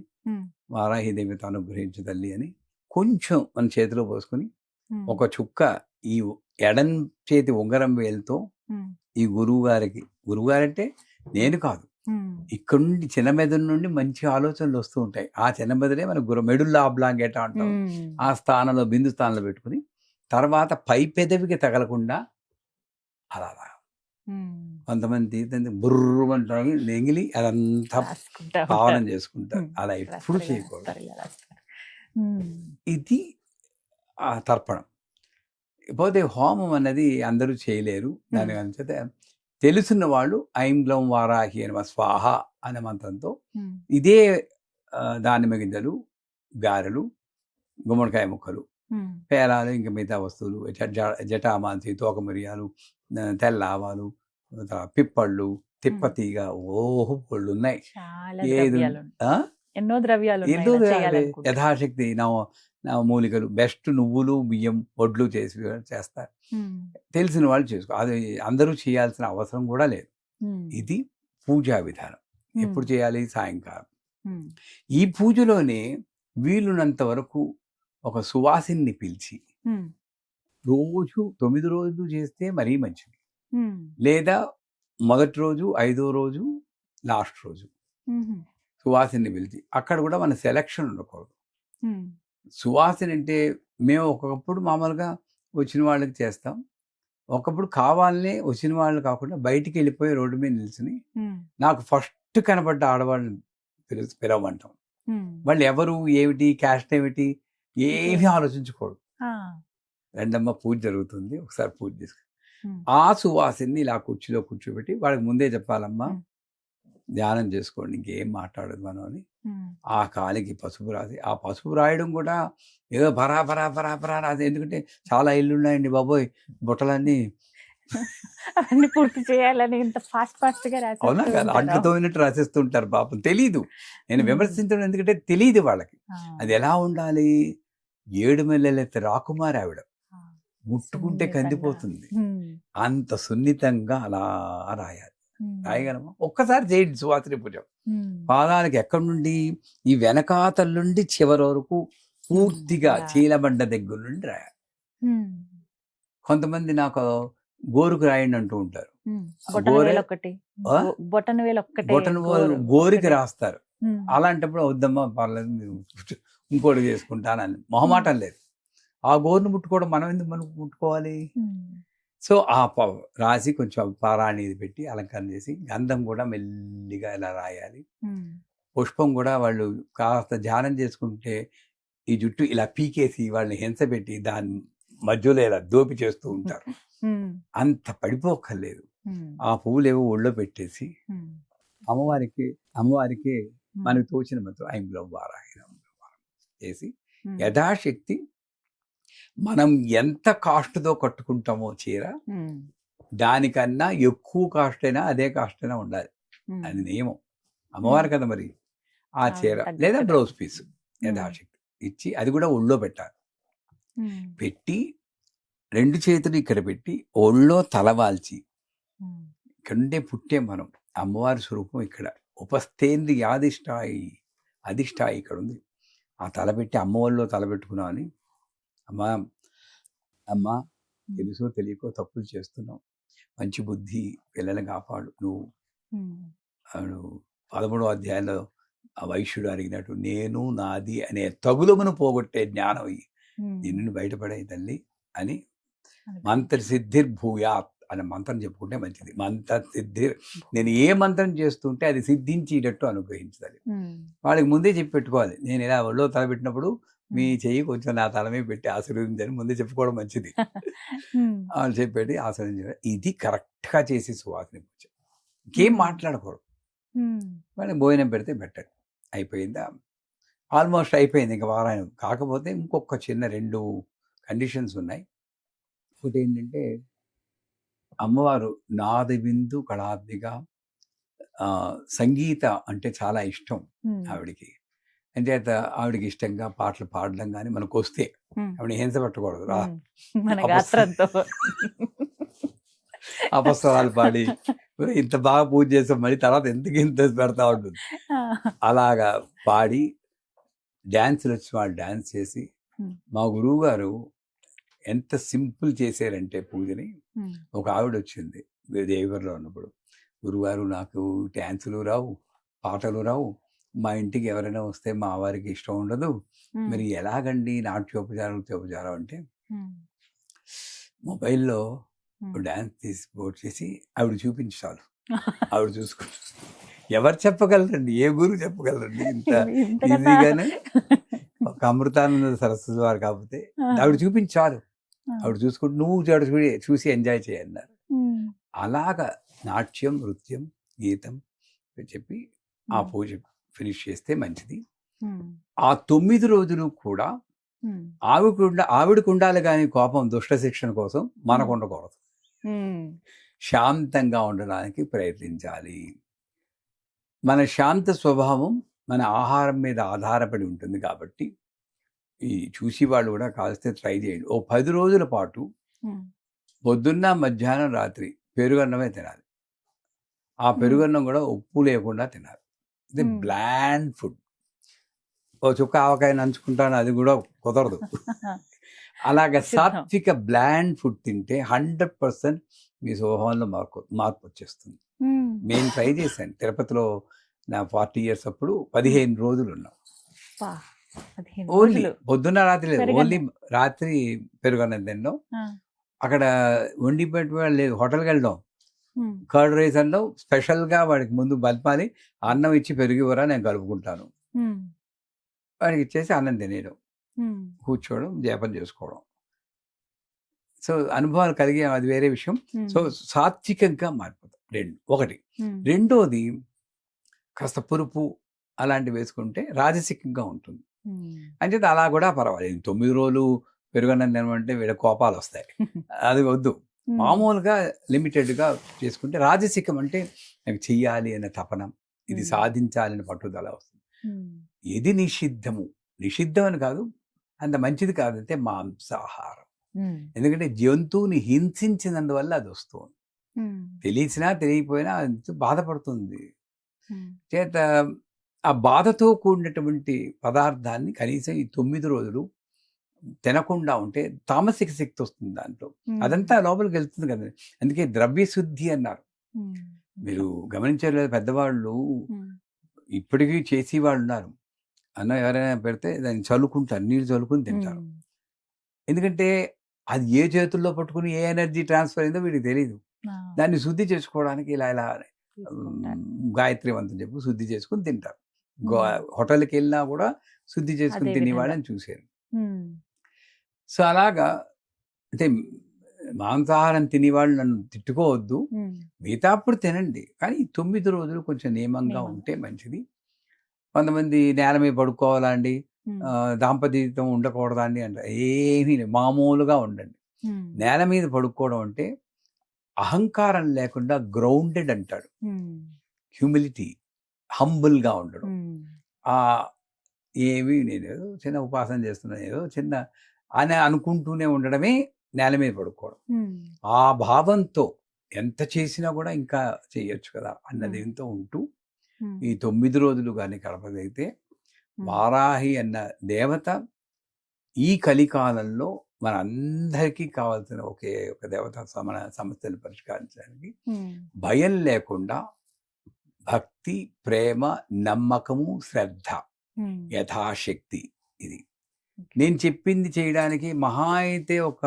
వారాహిదేవితో అనుగ్రహించు తల్లి అని కొంచెం మన చేతిలో పోసుకొని, ఒక చుక్క ఈ ఎడం చేతి ఉంగరం వేలుతో ఈ గురువుగారంటే నేను కాదు, ఇక్కడ నుండి చిన్న మెదడు నుండి మంచి ఆలోచనలు వస్తూ ఉంటాయి. ఆ చిన్న మెదడే మన మెడుల్లా ఆబ్లాంగేట అంటాం. ఆ స్థానంలో, బిందు స్థానంలో పెట్టుకుని, తర్వాత పై పెదవికి తగలకుండా అలా కొంతమంది తీర్థం బుర్రమంటారు నెగిలి అదంతా పావనం చేసుకుంటారు. అలా ఎప్పుడు చేయకూడదు. ఇది ఆ తర్పణం. పోతే హోమం అన్నది అందరూ చేయలేరు. దాని అంచేత తెలుసున్న వాళ్ళు ఐం గ్లౌం వారాహి నమః స్వాహ అనే మంత్రంతో ఇదే దానిమ్మ గింజలు, గారెలు, గుమ్మడికాయ ముక్కలు, పేలాలు, ఇంకా మిగతా వస్తువులు, జటామాంసి, తోక మిరియాలు, తెల్ల ఆవాలు, పిప్పళ్ళు, తిప్పతీగ, ఓహో పళ్ళు ఉన్నాయి. ఎన్నో ద్రవ్యాలు యథాశక్తి మూలికలు, బెస్ట్ నువ్వులు, బియ్యం, వడ్లు చేస్తారు. తెలిసిన వాళ్ళు చేసుకో. అది అందరూ చేయాల్సిన అవసరం కూడా లేదు. ఇది పూజా విధానం. ఎప్పుడు చేయాలి? సాయంకాలం. ఈ పూజలోనే వీలున్నంత వరకు ఒక సువాసిని పిలిచి, రోజు 9 రోజులు చేస్తే మరీ మంచిది, లేదా మొదటి రోజు, 5వ రోజు, లాస్ట్ రోజు సువాసిని పిలిచి. అక్కడ కూడా మన సెలక్షన్ ఉండకూడదు. సువాసిని అంటే మేము ఒకప్పుడు మామూలుగా వచ్చిన వాళ్ళకి చేస్తాం, ఒకప్పుడు కావాలనే వచ్చిన వాళ్ళు కాకుండా బయటికి వెళ్ళిపోయి రోడ్డు మీద నిల్చుని ఉమ్, నాకు ఫస్ట్ కనబడ్డ ఆడవాళ్ళని పిలవమంటాం. ఉమ్. వాళ్ళు ఎవరు, ఏమిటి, క్యాస్ట్ ఏమిటి, ఏమీ ఆలోచించుకోడు. ఆ, రెండమ్మ పూజ జరుగుతుంది, ఒకసారి పూజ చేసుకు ఉమ్, ఆ సువాసిని ఇలా కుర్చీలో కూర్చోబెట్టి వాళ్ళకి ముందే చెప్పాలమ్మా ఉమ్. ధ్యానం చేసుకోండి, ఇంకేం మాట్లాడదు మనం అని. ఉమ్, ఆ కాలికి పసుపు రాసి, ఆ పసుపు రాయడం కూడా ఏదో పరా పరా పరా పరా రాసి, ఎందుకంటే చాలా ఇల్లు ఉన్నాయండి బాబోయ్, బుట్టలన్నీ. అవన్నీ పూర్తి చేయాలని ఇంత ఫాస్ట్ గా రాసి అవునా కదా, అంట్లు తోమినట్టు రాసేస్తుంటారు పాపం. తెలీదు, నేను విమర్శించడం ఎందుకంటే తెలియదు వాళ్ళకి అది ఎలా ఉండాలి. 7 నెలలెత్త రాకుమారి ఆవిడ, ముట్టుకుంటే కందిపోతుంది, అంత సున్నితంగా అలా రాయాలి. రాయగలమా? ఒక్కసారి చేయండి సువాసిని పూజ. పాదాలకి ఎక్కడి నుండి, ఈ వెనకాతల నుండి చివరి వరకు పూర్తిగా చీలబండ దగ్గర నుండి రాయాలి. కొంతమంది నాకు గోరుకు రాయండి అంటూ ఉంటారు. బొటన వేలు ఒక్కటే బొటన్ గోరికి రాస్తారు. అలాంటప్పుడు వద్దమ్మా పర్లేదు, మీరు ఇంకోటి చేసుకుంటానని మొహమాటం లేదు. ఆ గోరును ముట్టుకోవడం మనం ఎందుకు మనం ముట్టుకోవాలి? సో ఆ రాసి కొంచెం పారాణి ఇది పెట్టి అలంకరణ చేసి, గంధం కూడా మెల్లిగా ఇలా రాయాలి. పుష్పం కూడా వాళ్ళు కాస్త ధ్యానం చేసుకుంటే ఈ జుట్టు ఇలా పీకేసి వాళ్ళని హింస పెట్టి దాని మధ్యలో ఇలా దోపి చేస్తూ ఉంటారు. అంత పడిపోక్కర్లేదు. ఆ పువ్వులు ఏవో ఒళ్ళో పెట్టేసి అమ్మవారికి మనకు తోచిన మంత్రం ఐంగ్లం వారాయణం చేసి యథాశక్తి మనం ఎంత కాస్ట్తో కట్టుకుంటామో చీర, దానికన్నా ఎక్కువ కాస్ట్ అయినా అదే కాస్ట్ అయినా ఉండాలి. అది నియమం. అమ్మవారు కదా మరి. ఆ చీర లేదా బ్లౌజ్ పీస్ యథాశక్తి ఇచ్చి, అది కూడా ఒళ్ళో పెట్టాలి. పెట్టి 2 చేతులు ఇక్కడ పెట్టి ఒళ్ళో తలవాల్చి, ఇక్కడుండే పుట్టే మనం అమ్మవారి స్వరూపం ఇక్కడ ఉపస్థేంద్రి అధిష్టాయి ఇక్కడ ఉంది. ఆ తలపెట్టి అమ్మ ఒళ్ళో తలపెట్టుకున్నామని, అమ్మా తెలుసో తెలియకో తప్పులు చేస్తున్నావు, మంచి బుద్ధి పిల్లల్ని కాపాడు. నువ్వు 13వ అధ్యాయంలో ఆ వైశ్యుడు అడిగినట్టు నేను నాది అనే తగులమును పోగొట్టే జ్ఞానం దీని బయటపడే తల్లి అని మంత్రసిద్ధిర్భూయాత్ అనే మంత్రం చెప్పుకుంటే మంచిది. మంత్రసిద్ధిర్, నేను ఏ మంత్రం చేస్తుంటే అది సిద్ధించేటట్టు అనుగ్రహించాలి. వాళ్ళకి ముందే చెప్పి పెట్టుకోవాలి. నేను ఇలా ఒళ్ళో తలపెట్టినప్పుడు మీ చెయ్యి కొంచెం నా తలమే పెట్టి ఆశీర్వదించని ముందే చెప్పుకోవడం మంచిది. వాళ్ళు చెప్పేది ఆశీర్వదించాలి. ఇది కరెక్ట్గా చేసి సువాసిని పూజ, ఇంకేం మాట్లాడకూడదు. వాళ్ళకి భోజనం పెడితే బెటర్. అయిపోయిందా? ఆల్మోస్ట్ అయిపోయింది. ఇంకా వారాయణం కాకపోతే ఇంకొక చిన్న 2 కండిషన్స్ ఉన్నాయి. ఒకటి ఏంటంటే, అమ్మవారు నాద బిందు కళాత్మిగా సంగీత అంటే చాలా ఇష్టం ఆవిడికి. అంచేత ఆవిడకి ఇష్టంగా పాటలు పాడడం కానీ మనకు వస్తే ఆవిడ హింస పెట్టకూడదు. అపస్వరాలు పాడి ఇంత బాగా పూజ చేసాం, మళ్ళీ తర్వాత ఇంత పెడతా ఉంటుంది. అలాగా పాడి డ్యాన్సులు వచ్చి వాళ్ళు డ్యాన్స్ చేసి, మా గురువు గారు ఎంత సింపుల్ చేశారంటే పూజని. ఒక ఆవిడ వచ్చింది దేవగర్లో ఉన్నప్పుడు, గురుగారు నాకు డ్యాన్సులు రావు, పాటలు రావు, మా ఇంటికి ఎవరైనా వస్తే మా వారికి ఇష్టం ఉండదు, మరి ఎలాగండి నాట్యోపచారం అంటే, మొబైల్లో డ్యాన్స్ తీసి పోట్ చేసి ఆవిడ చూపించాలి. ఆవిడ చూసుకుంటారు. ఎవరు చెప్పగలరండి? ఏ గురువు చెప్పగలరండి ఇంత ఈజీగానే? ఒక అమృతానంద సరస్వతి వారు కాకపోతే ఆవిడ చూపించాలి. ఆవిడ చూసుకుంటూ నువ్వు చూసి ఎంజాయ్ చేయన్నారు. అలాగా నాట్యం, నృత్యం, గీతం చెప్పి ఆ పూజ ఫినిష్ చేస్తే మంచిది. ఆ 9 రోజులు కూడా ఆవిడకు ఉండాలి కానీ కోపం దుష్ట శిక్షణ కోసం మనకు ఉండకూడదు. శాంతంగా ఉండడానికి ప్రయత్నించాలి. మన శాంత స్వభావం మన ఆహారం మీద ఆధారపడి ఉంటుంది కాబట్టి ఈ చూసి వాళ్ళు కూడా కాల్స్తే ట్రై చేయండి. ఓ 10 రోజుల పాటు పొద్దున్న, మధ్యాహ్నం, రాత్రి పెరుగన్నమే తినాలి. ఆ పెరుగన్నం కూడా ఉప్పు లేకుండా తినాలి. ఇది బ్లాండ్ ఫుడ్. ఓ చుక్క ఆవకాయ నంచుకుంటాను, అది కూడా కుదరదు. అలాగే సాత్విక బ్లాండ్ ఫుడ్ తింటే 100% మీ స్వభావంలో మార్పు వచ్చేస్తుంది. నేను ట్రై చేశాను తిరుపతిలో నా 40 years అప్పుడు 15 రోజులు ఉన్నాం. ఓన్లీ పొద్దున్న రాత్రి లేదు, ఓన్లీ రాత్రి పెరుగన్నం తిన్నాం. అక్కడ వండి పెట్టే లేదు, హోటల్కి వెళ్ళడం, ఉమ్, కర్డ్ రైస్ అనడం, స్పెషల్గా వాడికి ముందు బలపాలి, అన్నం ఇచ్చి పెరిగివరా నేను కలుపుకుంటాను, ఉమ్, వాడికి ఇచ్చేసి అన్నం తినేయడం, ఉమ్, కూర్చోవడం, జపం చేసుకోవడం. సో అనుభవాలు కలిగే అది వేరే విషయం. సో సాత్వికంగా మారిపోతాం. ఒకటి. ఉమ్, రెండోది కాస్త పురుపు అలాంటివి వేసుకుంటే రాజసికంగా ఉంటుంది. ఉమ్, అంటే అలా కూడా పర్వాలేదు. 9 రోజులు పెరుగన్నం తినమంటే వీళ్ళ కోపాలు వస్తాయి, అది వద్దు. ఉమ్, మామూలుగా లిమిటెడ్గా చేసుకుంటే రాజసికం అంటే నాకు చెయ్యాలి అనే తపన, ఇది సాధించాలని పట్టుదల వస్తుంది. ఉమ్, ఇది నిషిద్ధము, నిషిద్ధం అని కాదు, అంత మంచిది కాదంటే మాంసాహారం. ఉమ్, ఎందుకంటే జంతువుని హింసించినందువల్ల అది వస్తుంది. ఉమ్, తెలిసినా తెలియకపోయినా అది బాధపడుతుంది. ఉమ్, చేత ఆ బాధతో కూడినటువంటి పదార్థాన్ని కనీసం ఈ 9 రోజులు తినకుండా ఉంటే తామసిక శక్తి వస్తుంది దాంట్లో, ఉమ్, అదంతా లోపలికి వెళ్తుంది కదా. అందుకే ద్రవ్య శుద్ధి అన్నారు. ఉమ్, మీరు గమనించలేదు, పెద్దవాళ్ళు ఉమ్, ఇప్పటికీ చేసి వాళ్ళు ఉన్నారు. అన్నం ఎవరైనా పెడితే దాన్ని చల్లుకుంటారు, నీళ్ళు చల్లుకుని తింటారు. ఉమ్, ఎందుకంటే అది ఏ చేతుల్లో పట్టుకుని ఏ ఎనర్జీ ట్రాన్స్ఫర్ అయిందో వీడికి తెలియదు. ఆ, దాన్ని శుద్ధి చేసుకోవడానికి ఇలా ఇలా తీసుకుంటారు. గాయత్రి మంత్రం చెప్పి శుద్ధి చేసుకుని తింటారు. ఉమ్, హోటల్కి వెళ్ళినా కూడా శుద్ధి చేసుకుని అదే తినేవాళ్ళని చూశాను. ఉమ్, సో అలాగా అంటే మాంసాహారం తినేవాళ్ళు నన్ను తిట్టుకోవద్దు, ఉమ్, మిగతా అప్పుడు తినండి, కానీ ఈ 9 రోజులు కొంచెం నియమంగా ఉంటే మంచిది. కొంతమంది నేల మీద పడుకోవాలా అండి, ఉమ్, దాంపత్యం ఉండకూడదా అండి అంటే ఏమీ లేదు, మామూలుగా ఉండండి. ఉమ్, నేల మీద పడుకోవడం అంటే అహంకారం లేకుండా గ్రౌండెడ్ అంటాడు, ఉమ్, హ్యూమిలిటీ, హంబుల్గా ఉండడం. ఉమ్, ఆ ఏమి నేను ఏదో చిన్న ఉపాసన చేస్తున్నాను, ఏదో చిన్న అని అనుకుంటూనే ఉండడమే నేల మీద పడుకోవడం. ఉమ్, ఆ భావంతో ఎంత చేసినా కూడా ఇంకా చేయొచ్చు కదా అన్న ఉమ్, దీంతో ఉంటూ ఉమ్, ఈ 9 రోజులు కానీ గడపగలిగితే ఉమ్, వారాహి అన్న దేవత ఈ కలికాలంలో మన అందరికీ కావాల్సిన ఒకే ఒక దేవత మన సమస్యలు పరిష్కరించడానికి ఉమ్, భయం లేకుండా భక్తి, ప్రేమ, నమ్మకము, శ్రద్ధ ఉమ్, యథాశక్తి. ఇది నేను చెప్పింది చేయడానికి మహా అయితే ఒక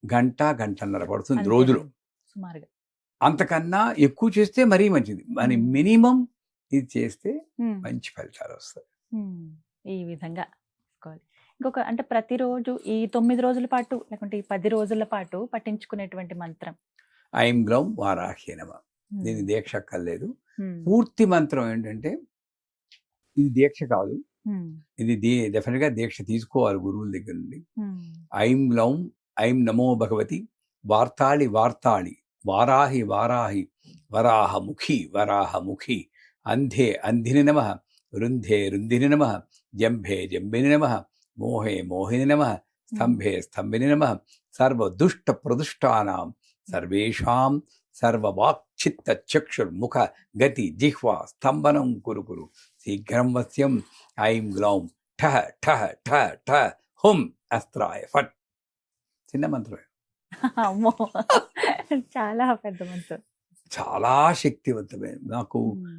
గంటన్నర పడుతుంది రోజులో. అంతేనండి, సుమారుగా. అంతకన్నా ఎక్కువ చేస్తే మరీ మంచిది. మరి ఉమ్, మినిమం ఇది చేస్తే ఉమ్, మంచి ఫలితాలు వస్తాయి. ఉమ్, ఈ విధంగా తీసుకోవాలి. ఇంకొక అంటే ప్రతిరోజు ఈ 9 రోజుల పాటు లేకుంటే ఈ 10 రోజుల పాటు పఠించుకునేటువంటి మంత్రం. ఐం గ్లౌం వారాహ్యే నమః. ఉమ్, దీనికి దీక్ష అక్కర్లేదు. ఉమ్, పూర్తి మంత్రం ఏంటంటే ఇది దీక్ష కాదు, ఉమ్, ఇది డెఫినెట్గా దీక్ష తీసుకోవాలి గురువుల దగ్గర నుండి. ఉమ్, ఐం గ్లౌం ఐం నమో భగవతి వార్తాళి వార్తాళి వారాహి వారాహి వరాహముఖి వరాహముఖి అంధే అంధిని నమః రుంధే రుంధిని నమః జంభే జంభిని నమః మోహే మోహిని నమః స్తంభే స్తంభిని నమః సర్వదుష్ట ప్రదుష్టానాం సర్వేషాం సర్వవాక్చిత్త చక్షుర్ముఖ గతి జిహ్వా స్తంభనం కురు కురు శీఘ్రం వస్యం ఐం గ్లౌం ఠ ఠ ఠ ఠ హుం అస్త్రాయ ఫట్. చిన్న మంత్రమే, అమ్మో చాలా పెద్ద మంత్రం. చాలా శక్తివంతమైన. నాకు ఉమ్,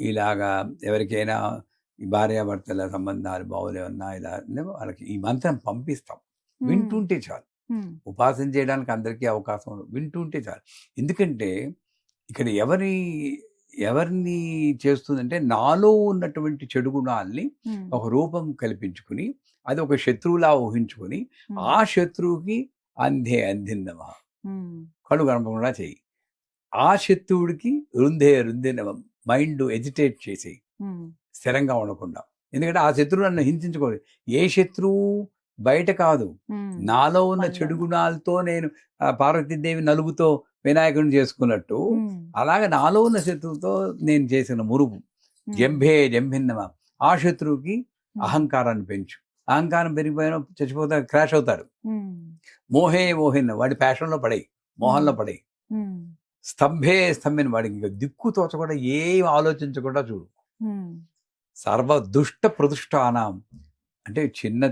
ఇలాగా ఎవరికైనా ఈ భార్యాభర్తల సంబంధాలు బాగోలేవన్నా ఇలా వాళ్ళకి ఈ మంత్రం పంపిస్తాం, వింటుంటే చాలు. ఉమ్, ఉపాసన చేయడానికి అందరికీ అవకాశం ఉండదు, వింటుంటే చాలు. ఎందుకంటే ఇక్కడ ఎవరిని చేస్తుందంటే నాలో ఉన్నటువంటి చెడు గుణాల్ని ఉమ్, ఒక రూపం కల్పించుకుని అది ఒక శత్రువులా ఊహించుకుని ఉమ్, ఆ శత్రువుకి అంధే అంధిన్నమా ఉమ్, కళ్ళు కనపడకుండా చెయ్యి, ఆ శత్రువుడికి రుంధే రుంధినమం మైండ్ ఎజిటేట్ చేసి ఉమ్, స్థిరంగా ఉండకుండా. ఎందుకంటే ఆ శత్రువు నన్ను హింసించుకోలేదు. ఏ శత్రువు బయట కాదు, ఉమ్, నాలో ఉన్న మనలో. చెడు గుణాలతో నేను పార్వతీదేవి నలుగుతో వినాయకుడిని చేసుకున్నట్టు ఉమ్, అలాగే నాలో ఉన్న శత్రువుతో నేను చేసిన మురుగు ఉమ్, జంభే జంభిన్నమ. ఆ శత్రువుకి ఉమ్, అహంకారాన్ని పెంచు, అహంకారం పెరిగిపోయినా చచ్చిపోతాడు, క్రాష్ అవుతాడు. ఉమ్, మోహే మోహిన్న వాడి ప్యాషన్లో పడేయి, మోహంలో పడేయి. ఉమ్, స్తంభే స్తంభిన వాడికి ఇంకా దిక్కు తోచకుండా ఏం ఆలోచించకుండా చూడు. ఉమ్, సర్వ దుష్ట ప్రదుష్టానాం అంటే చిన్న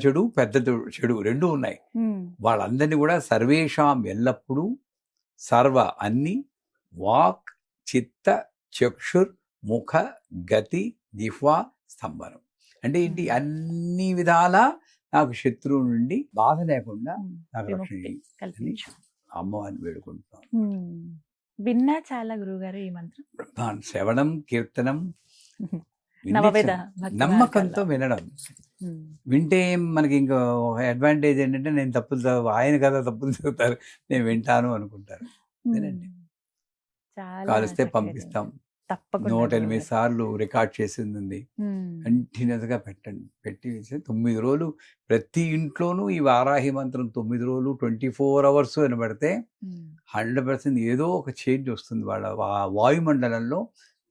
చెడు పెద్ద చెడు రెండు ఉన్నాయి, ఉమ్, వాళ్ళందరినీ కూడా సర్వేషాం ఎల్లప్పుడూ సర్వ అన్ని వాక్ చిత్త చక్షుర్ ముఖ గతి జిహ్వా స్తంభనం అంటే ఏంటి, అన్ని విధాల నాకు శత్రువు నుండి బాధ లేకుండా నాకు రక్షణ విముక్తి ఇయ్యి అని కల్పించు. అమ్మవారిని వేడుకుంటున్నాం. విన్నా చాలా గురువుగారు ఈ మంత్రం. శ్రవణం, కీర్తనం వినే నవవేద భక్తి నమ్మకంతో మార్గాల్లో. వినడం. ఉమ్. వింటే మనకి ఇంకా అడ్వాంటేజ్ ఏంటంటే నేను ఆయన కదా తప్పులు చెబుతారు, నేను వింటాను అనుకుంటారు. వినండి. చాలా కాలిస్తే చక్కగా పంపిస్తాం. చెప్పారు. తప్పకుండా 108 గురువుగారు. సార్లు రికార్డ్ చేసింది ఉంది. ఉమ్. కంటిన్యూస్గా పెట్టండి. పెట్టి 9 రోజులు ప్రతి ఇంట్లోనూ ఈ వారాహి మంత్రం 9 రోజులు 24 అవర్స్ వినబడితే ఉమ్. 100% ఏదో ఒక చేంజ్ వస్తుంది. వాళ్ళ వాయుమండలంలో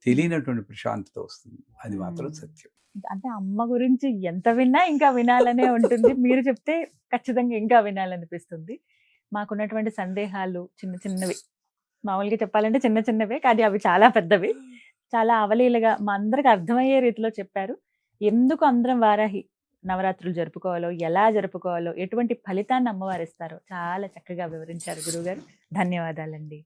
తెలియనటువంటి ప్రశాంతత వస్తుంది. అది మాత్రం సత్యం. అంటే అమ్మ గురించి ఎంత విన్నా ఇంకా వినాలనే ఉంటుంది. మీరు చెప్తే ఖచ్చితంగా ఇంకా వినాలనిపిస్తుంది. మాకున్నటువంటి సందేహాలు చిన్న చిన్నవి, మామూలుగా చెప్పాలంటే చిన్న చిన్నవే, కానీ అవి చాలా పెద్దవి. చాలా అవలీలగా మా అందరికి అర్థమయ్యే రీతిలో చెప్పారు. ఎందుకు అందరం వారాహి నవరాత్రులు జరుపుకోవాలో, ఎలా జరుపుకోవాలో, ఎటువంటి ఫలితాన్ని అమ్మవారు ఇస్తారో చాలా చక్కగా వివరించారు గురువుగారు. ధన్యవాదాలండి.